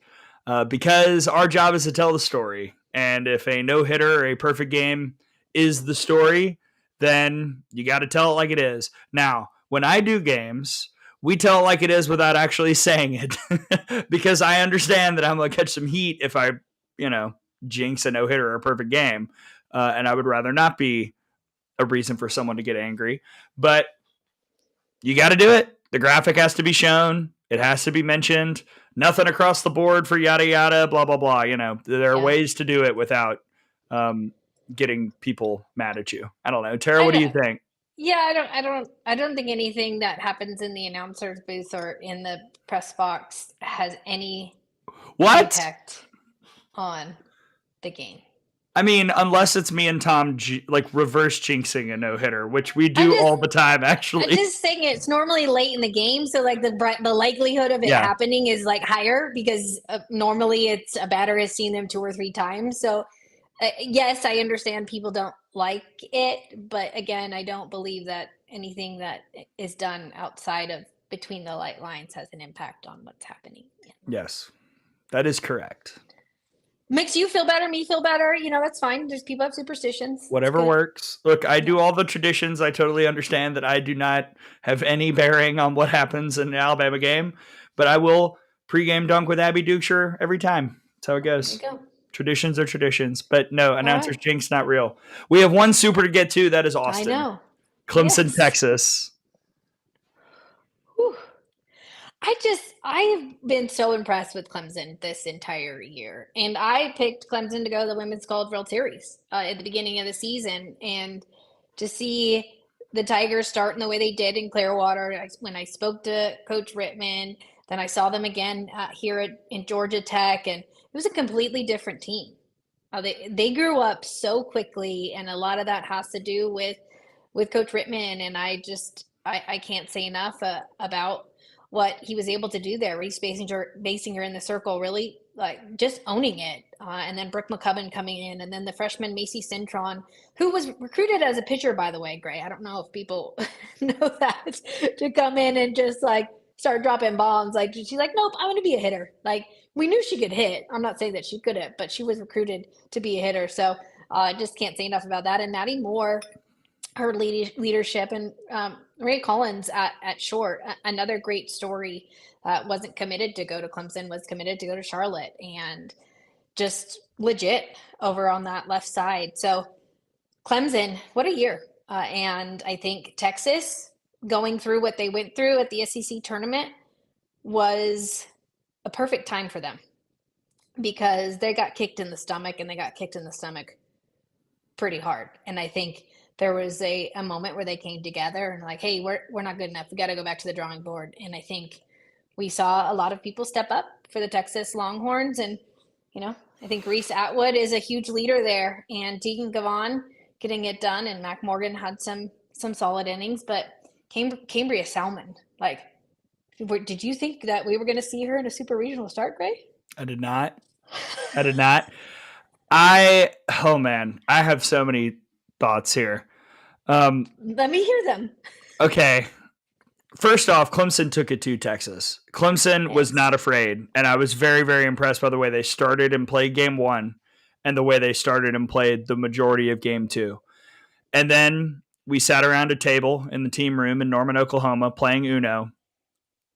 Because our job is to tell the story. And if a no-hitter or a perfect game is the story, then you got to tell it like it is. Now, when I do games we tell it like it is without actually saying it because I understand that I'm going to catch some heat if I, jinx a no-hitter or a perfect game. And I would rather not be a reason for someone to get angry. But you got to do it. The graphic has to be shown. It has to be mentioned. Nothing across the board for yada, yada, blah, blah, blah. There are ways to do it without getting people mad at you. I don't know. Tara, what do you think? Yeah, I don't think anything that happens in the announcer's booth or in the press box has any impact on the game. I mean, unless it's me and Tom reverse jinxing a no-hitter, which we do all the time, actually. I'm just saying it's normally late in the game, so like the likelihood of it happening is like higher because normally it's a batter has seen them 2 or 3 times. So yes, I understand people don't like it, but again, I don't believe that anything that is done outside of between the light lines has an impact on what's happening. Yes, that is correct. Makes you feel better, me feel better. That's fine. There's people have superstitions. Whatever works. Look, I do all the traditions. I totally understand that I do not have any bearing on what happens in an Alabama game, but I will pregame dunk with Abby Dukeshire every time. That's how it goes. There you go. Traditions are traditions, but no, announcers jinx not real. We have one super to get to. That is Austin. I know. Clemson, Texas. Whew. I've been so impressed with Clemson this entire year. And I picked Clemson to go to the Women's College World Series at the beginning of the season. And to see the Tigers starting the way they did in Clearwater, when I spoke to Coach Rittman, then I saw them again here in Georgia Tech, and it was a completely different team. They grew up so quickly, and a lot of that has to do with Coach Rittman. And I can't say enough about what he was able to do there. Reese Basinger in the circle, really like just owning it. And then Brooke McCubbin coming in, and then the freshman Macy Cintron, who was recruited as a pitcher, by the way, Gray. I don't know if people know that, to come in and just like start dropping bombs. Like she's like, nope, I want to be a hitter. Like we knew she could hit. I'm not saying that she couldn't, but she was recruited to be a hitter. So I just can't say enough about that. And Natty Moore, her leadership, and Ray Collins at short, another great story. Wasn't committed to go to Clemson, was committed to go to Charlotte, and just legit over on that left side. So Clemson, what a year. And I think Texas, going through what they went through at the SEC tournament, was a perfect time for them because they got kicked in the stomach, and they got kicked in the stomach pretty hard. And I think there was a moment where they came together and like, hey, we're not good enough. We got to go back to the drawing board. And I think we saw a lot of people step up for the Texas Longhorns. And, I think Reese Atwood is a huge leader there, and Tegan Gavon getting it done. And Mac Morgan had some solid innings, but Cambria Salmon, like, did you think that we were going to see her in a super regional start, Gray? I did not. Oh man, I have so many thoughts here. Let me hear them. Okay. First off, Clemson took it to Texas. Clemson was not afraid, and I was very, very impressed by the way they started and played game 1 and the way they started and played the majority of game 2. And then we sat around a table in the team room in Norman, Oklahoma, playing Uno,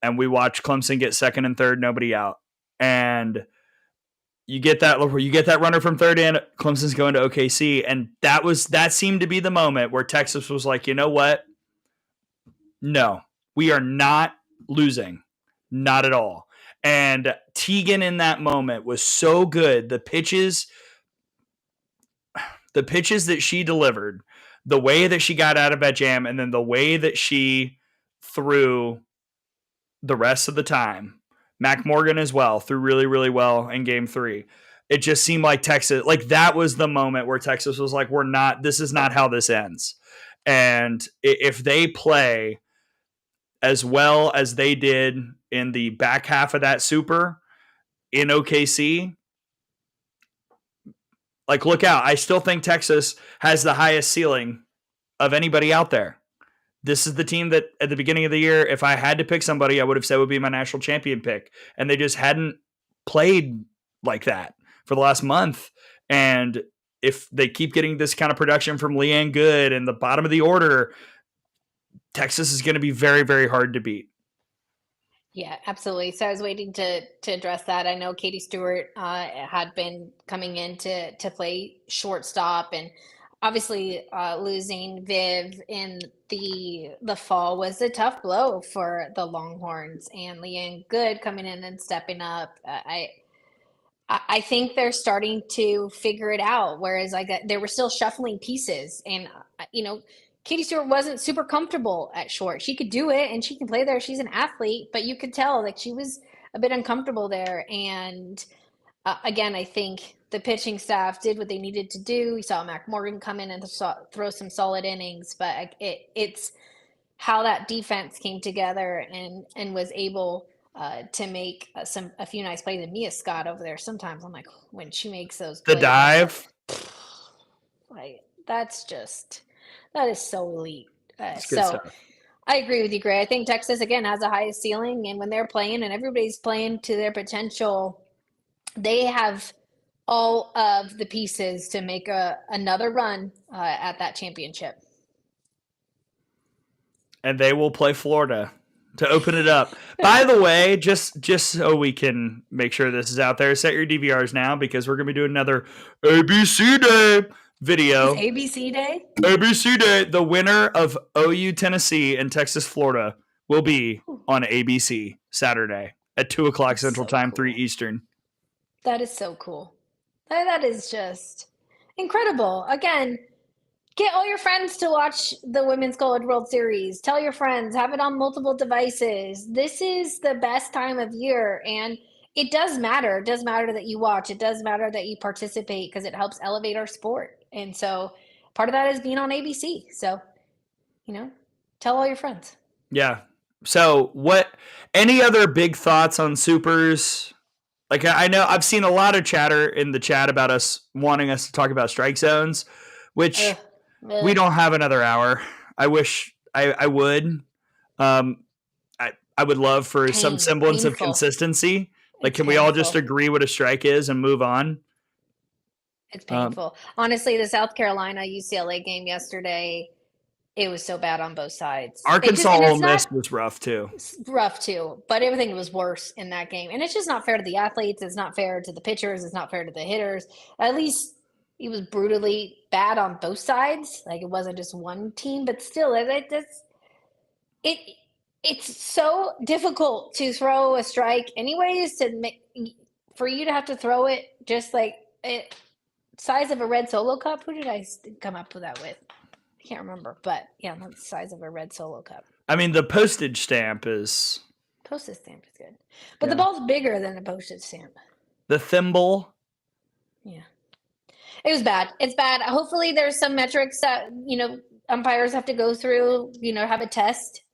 and we watched Clemson get second and third, nobody out. And you get that runner from third in, Clemson's going to OKC. And that seemed to be the moment where Texas was like, you know what? No, we are not losing. Not at all. And Tegan in that moment was so good. The pitches that she delivered, the way that she got out of that jam, and then the way that she threw the rest of the time. Mac Morgan as well threw really, really well in game 3. It just seemed like Texas, like that was the moment where Texas was like, this is not how this ends. And if they play as well as they did in the back half of that super in OKC, like look out. I still think Texas has the highest ceiling of anybody out there. This is the team that at the beginning of the year, if I had to pick somebody, I would have said would be my national champion pick. And they just hadn't played like that for the last month. And if they keep getting this kind of production from Leanne Good and the bottom of the order, Texas is going to be very, very hard to beat. Yeah, absolutely. So I was waiting to address that. I know Katie Stewart had been coming in to play shortstop, and obviously losing Viv in the fall was a tough blow for the Longhorns. And Leanne Good coming in and stepping up. I think they're starting to figure it out. Whereas they were still shuffling pieces, and Katie Stewart wasn't super comfortable at short. She could do it and she can play there. She's an athlete, but you could tell like she was a bit uncomfortable there. And again, I think the pitching staff did what they needed to do. We saw Mac Morgan come in and throw some solid innings, but it's how that defense came together and was able to make a few nice plays. And Mia Scott over there, sometimes I'm like, when she makes those The plays, dive. like that is so elite. It's good stuff. I agree with you, Gray. I think Texas again has the highest ceiling, and when they're playing and everybody's playing to their potential, they have all of the pieces to make another run at that championship. And they will play Florida to open it up. By the way, just so we can make sure this is out there, set your DVRs now because we're going to be doing another ABC Day video. It's ABC Day? ABC Day. The winner of OU Tennessee and Texas Florida will be on ABC Saturday at 2 o'clock Central Time, 3 Eastern. That is so cool. That is just incredible. Again, get all your friends to watch the Women's College World Series. Tell your friends, have it on multiple devices. This is the best time of year, and it does matter. It does matter that you watch. It does matter that you participate because it helps elevate our sport. And so part of that is being on ABC. So, tell all your friends. Yeah. So any other big thoughts on Supers? Like, I know I've seen a lot of chatter in the chat about us wanting us to talk about strike zones, which we don't have another hour. I wish I would. I would love for some semblance of consistency. Like, can we all just agree what a strike is and move on? It's painful. Honestly, the South Carolina UCLA game yesterday, it was so bad on both sides. Arkansas Ole Miss was rough too. But everything was worse in that game. And it's just not fair to the athletes. It's not fair to the pitchers. It's not fair to the hitters. At least it was brutally bad on both sides. Like, it wasn't just one team, but still, it's so difficult to throw a strike anyways, for you to have to throw it just like size of a red Solo cup. Who did I come up with that with? I can't remember, but yeah, that's the size of a red Solo cup. I mean, the postage stamp is good, but the ball's bigger than the postage stamp. The thimble. Yeah, it was bad. It's bad. Hopefully, there's some metrics that umpires have to go through. Have a test.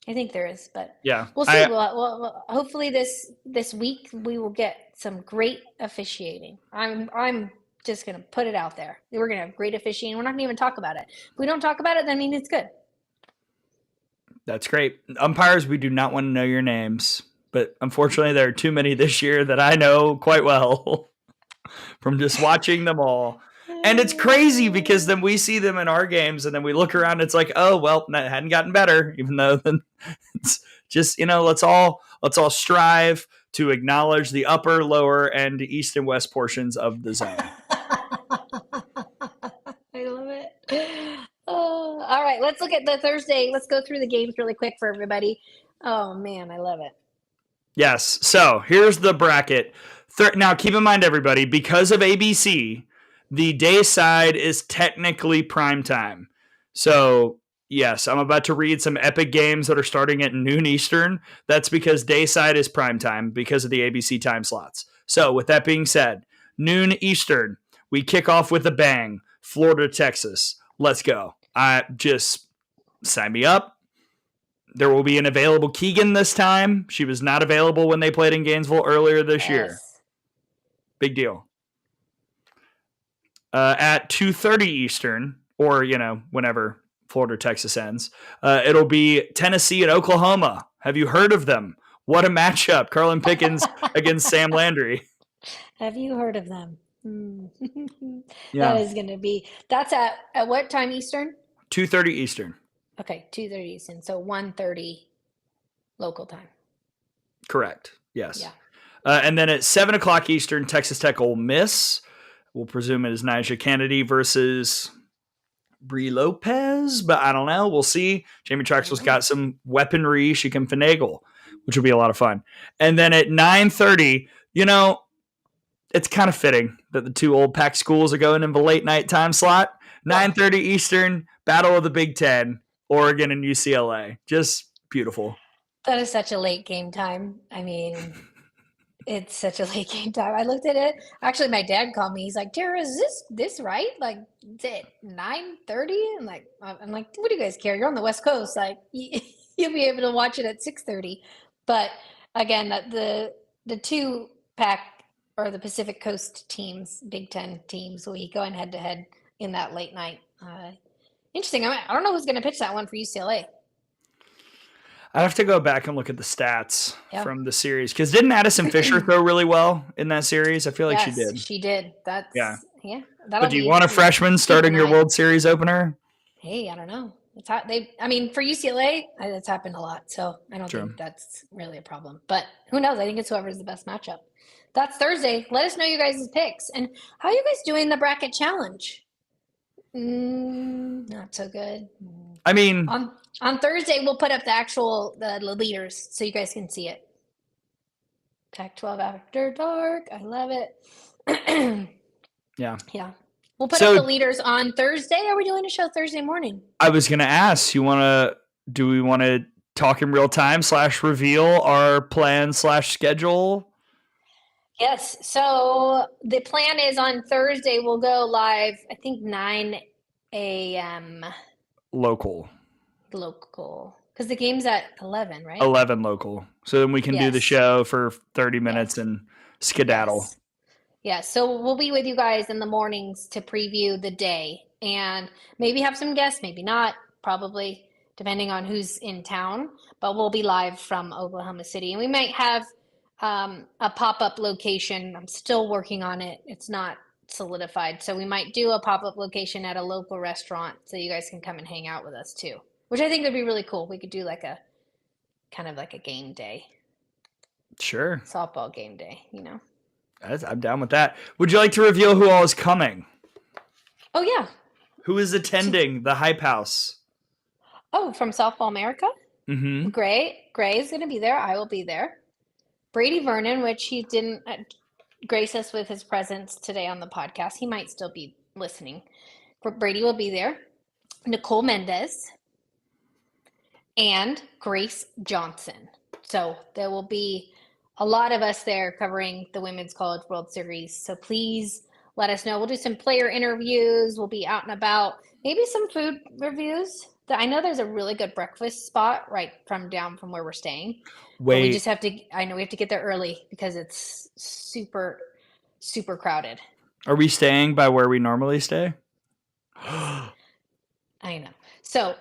I think there is, but yeah, we'll see. Well, hopefully this week we will get some great officiating. I'm just going to put it out there. We're going to have great officiating. We're not going to even talk about it. If we don't talk about it, that means it's good. That's great. Umpires, we do not want to know your names, but unfortunately there are too many this year that I know quite well from just watching them all. And it's crazy because then we see them in our games and then we look around and it's like, oh, well, that hadn't gotten better, even though it's just, let's all strive to acknowledge the upper, lower, and east and west portions of the zone. I love it. Oh, all right, let's look at the Thursday. Let's go through the games really quick for everybody. Oh, man, I love it. Yes. So here's the bracket. Now, keep in mind, everybody, because of ABC, the day side is technically prime time. So, yes, I'm about to read some epic games that are starting at noon Eastern. That's because day side is prime time because of the ABC time slots. So, with that being said, noon Eastern, we kick off with a bang. Florida, Texas. Let's go. Just sign me up. There will be an available Keegan this time. She was not available when they played in Gainesville earlier this year. Big deal. At 2:30 Eastern, or, whenever Florida, Texas ends, it'll be Tennessee and Oklahoma. Have you heard of them? What a matchup. Carlin Pickens against Sam Landry. Have you heard of them? Yeah. That is going to be, that's at what time Eastern? 2:30 Eastern. Okay, 2:30 Eastern, so 1:30 local time. Correct. Yes. Yeah. And then at 7 o'clock Eastern, Texas Tech Ole Miss. We'll presume it is Nyjah Kennedy versus Brie Lopez, but I don't know. We'll see. Jamie Traxler's got some weaponry she can finagle, which will be a lot of fun. And then at 9:30, it's kind of fitting that the two old Pac schools are going in the late night time slot. 9:30 Eastern, Battle of the Big Ten, Oregon and UCLA. Just beautiful. That is such a late game time. I mean, it's such a late game time. I looked at it. Actually, my dad called me. He's like, "Tara, is this right? Like, is it 9:30?" I'm like, "What do you guys care? You're on the West Coast. Like, you'll be able to watch it at 6:30." But again, the two Pac or the Pacific Coast teams, Big Ten teams, will be going head to head in that late night. Interesting. I don't know who's going to pitch that one for UCLA. I have to go back and look at the stats from the series, because didn't Addison Fisher throw really well in that series? I feel like she did. She did. Yeah. But do you want a freshman starting your World Series opener? Hey, I don't know. It's hot. For UCLA, it's happened a lot, so I don't think that's really a problem. But who knows? I think it's whoever's the best matchup. That's Thursday. Let us know you guys' picks. And how are you guys doing the bracket challenge? Not so good. I mean, on Thursday, we'll put up the leaders so you guys can see it. Pac-12 After Dark. I love it. Yeah. We'll put up the leaders on Thursday. Are we doing a show Thursday morning? I was going to ask, do we want to talk in real time / reveal our plan / schedule? Yes. So the plan is on Thursday, we'll go live, I think 9 a.m. Local. Because the game's at 11, right? 11 local. So then we can do the show for 30 minutes and skedaddle. Yes. So we'll be with you guys in the mornings to preview the day and maybe have some guests, maybe not, probably, depending on who's in town. But we'll be live from Oklahoma City. And we might have a pop-up location. I'm still working on it. It's not solidified. So we might do a pop-up location at a local restaurant so you guys can come and hang out with us too, which I think would be really cool. We could do like a kind of like a game day. Sure. Softball game day, I'm down with that. Would you like to reveal who all is coming? Oh, yeah. Who is attending the Hype House? Oh, from Softball America? Mm-hmm. Gray is going to be there. I will be there. Brady Vernon, which he didn't grace us with his presence today on the podcast. He might still be listening. Brady will be there. Nicole Mendez and Grace Johnson. So there will be a lot of us there covering the Women's College World Series. So please let us know. We'll do some player interviews. We'll be out and about. Maybe some food reviews. I know there's a really good breakfast spot down from where we're staying. Wait. We just have to, I know we have to get there early because it's super, super crowded. Are we staying by where we normally stay? I know. So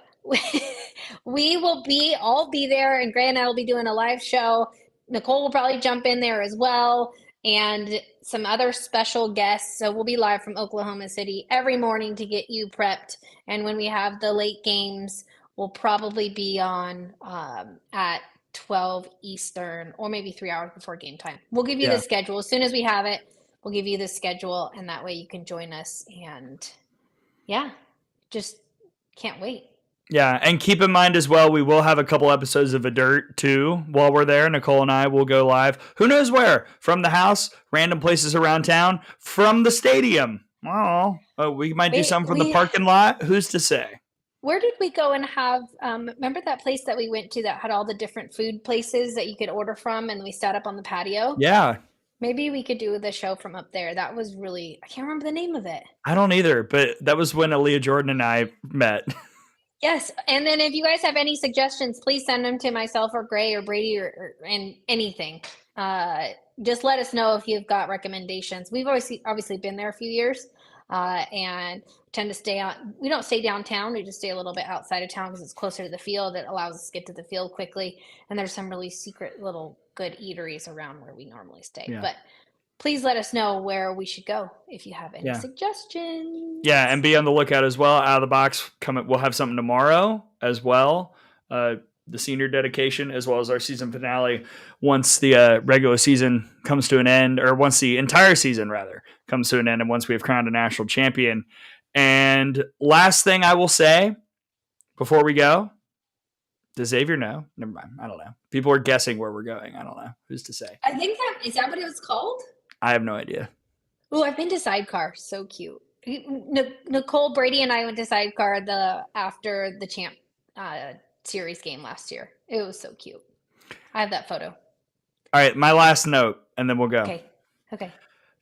we will all be there, and Grant and I will be doing a live show. Nicole will probably jump in there as well, and some other special guests. So we'll be live from Oklahoma City every morning to get you prepped. And when we have the late games, we'll probably be on at 12 Eastern or maybe 3 hours before game time. We'll give you the schedule. As soon as we have it, we'll give you the schedule, and that way you can join us. And just can't wait. Yeah, and keep in mind as well, we will have a couple episodes of A Dirt too while we're there. Nicole and I will go live. Who knows where? From the house, random places around town, from the stadium. Oh, we might do something from the parking lot. Who's to say? Where did we go and have, remember that place that we went to that had all the different food places that you could order from, and we sat up on the patio? Yeah. Maybe we could do the show from up there. That was really, I can't remember the name of it. I don't either, but that was when Aaliyah Jordan and I met. Yes, and then if you guys have any suggestions, please send them to myself or Gray or Brady or anything. Just let us know if you've got recommendations. We've obviously been there a few years and tend to stay on. We don't stay downtown. We just stay a little bit outside of town because it's closer to the field. It allows us to get to the field quickly. And there's some really secret little good eateries around where we normally stay. Yeah. But please let us know where we should go if you have any suggestions. Yeah, and be on the lookout as well. Out of the box, we'll have something tomorrow as well. The senior dedication as well as our season finale once the regular season comes to an end, or once the entire season rather comes to an end, and once we have crowned a national champion. And last thing I will say before we go, does Xavier know? Never mind. I don't know. People are guessing where we're going. I don't know. Who's to say? I think is that what it was called? I have no idea. Oh, I've been to Sidecar. So cute. Nicole, Brady, and I went to Sidecar after the champ series game last year. It was so cute. I have that photo. All right, my last note, and then we'll go. Okay.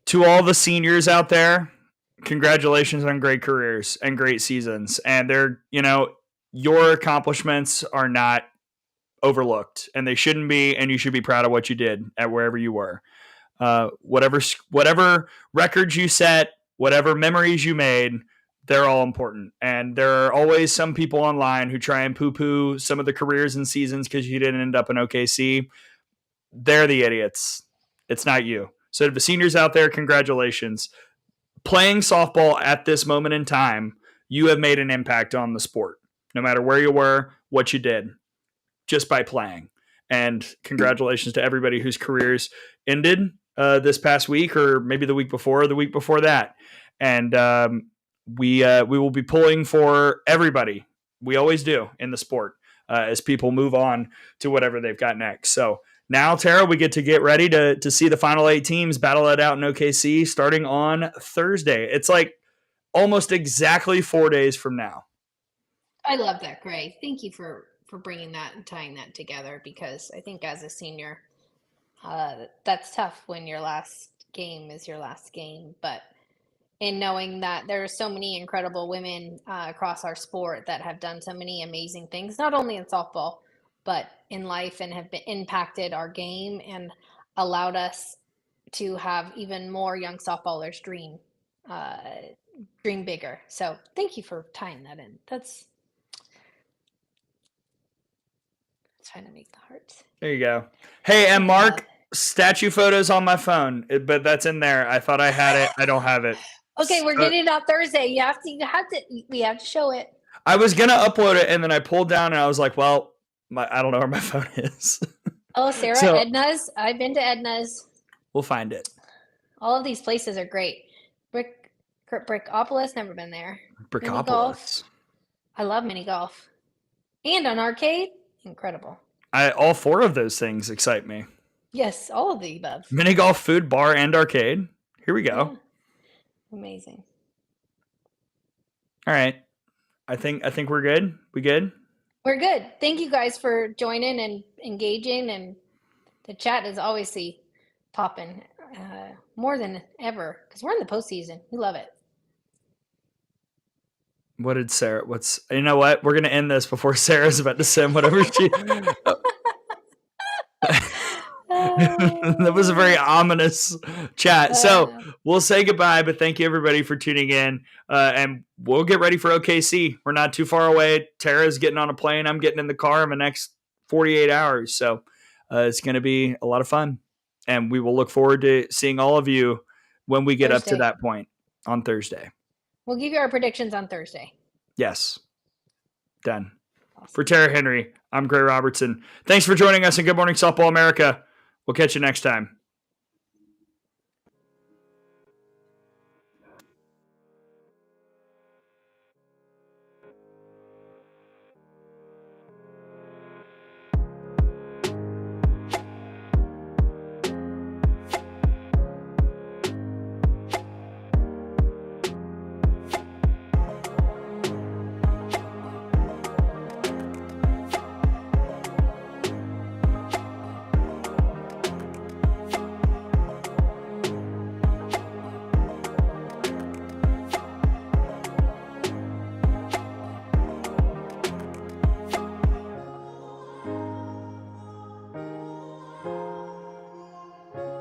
To all the seniors out there, congratulations on great careers and great seasons. And your accomplishments are not overlooked, and they shouldn't be, and you should be proud of what you did at wherever you were. Whatever records you set, whatever memories you made, they're all important. And there are always some people online who try and poo-poo some of the careers and seasons because you didn't end up in OKC. They're the idiots. It's not you. So to the seniors out there, congratulations. Playing softball at this moment in time, you have made an impact on the sport, no matter where you were, what you did, just by playing. And congratulations to everybody whose careers ended this past week, or maybe the week before, or the week before that. And we will be pulling for everybody. We always do in the sport as people move on to whatever they've got next. So now, Tara, we get ready to see the final 8 teams battle it out in OKC starting on Thursday. It's like almost exactly 4 days from now. I love that, Gray. Thank you for bringing that and tying that together, because I think as a senior, that's tough when your last game is your last game. But in knowing that there are so many incredible women across our sport that have done so many amazing things, not only in softball, but in life, and have impacted our game and allowed us to have even more young softballers dream bigger. So thank you for tying that in. That's trying to make the hearts. There you go. Hey, and Mark, statue photos on my phone, but that's in there. I thought I had it. I don't have it. Okay, we're getting it out Thursday. We have to show it. I was gonna upload it, and then I pulled down, and I was like, well, I don't know where my phone is. Oh, Sarah, Edna's. I've been to Edna's. We'll find it. All of these places are great. Brickopolis, never been there. Brickopolis. I love mini golf. And an arcade, incredible. All 4 of those things excite me. Yes, all of the above. Mini golf, food, bar, and arcade. Here we go. Yeah. Amazing. All right. I think we're good. We good? We're good. Thank you guys for joining and engaging, and the chat is obviously popping more than ever because we're in the postseason. We love it. What did Sarah? You know what? We're gonna end this before Sarah's about to send whatever she. That was a very ominous chat. So we'll say goodbye, but thank you everybody for tuning in. And we'll get ready for OKC. We're not too far away. Tara's getting on a plane. I'm getting in the car in the next 48 hours. So it's going to be a lot of fun. And we will look forward to seeing all of you when we get up to that point on Thursday. We'll give you our predictions on Thursday. Yes. Done. Awesome. For Tara Henry, I'm Gray Robertson. Thanks for joining us in Good Morning Softball America. We'll catch you next time.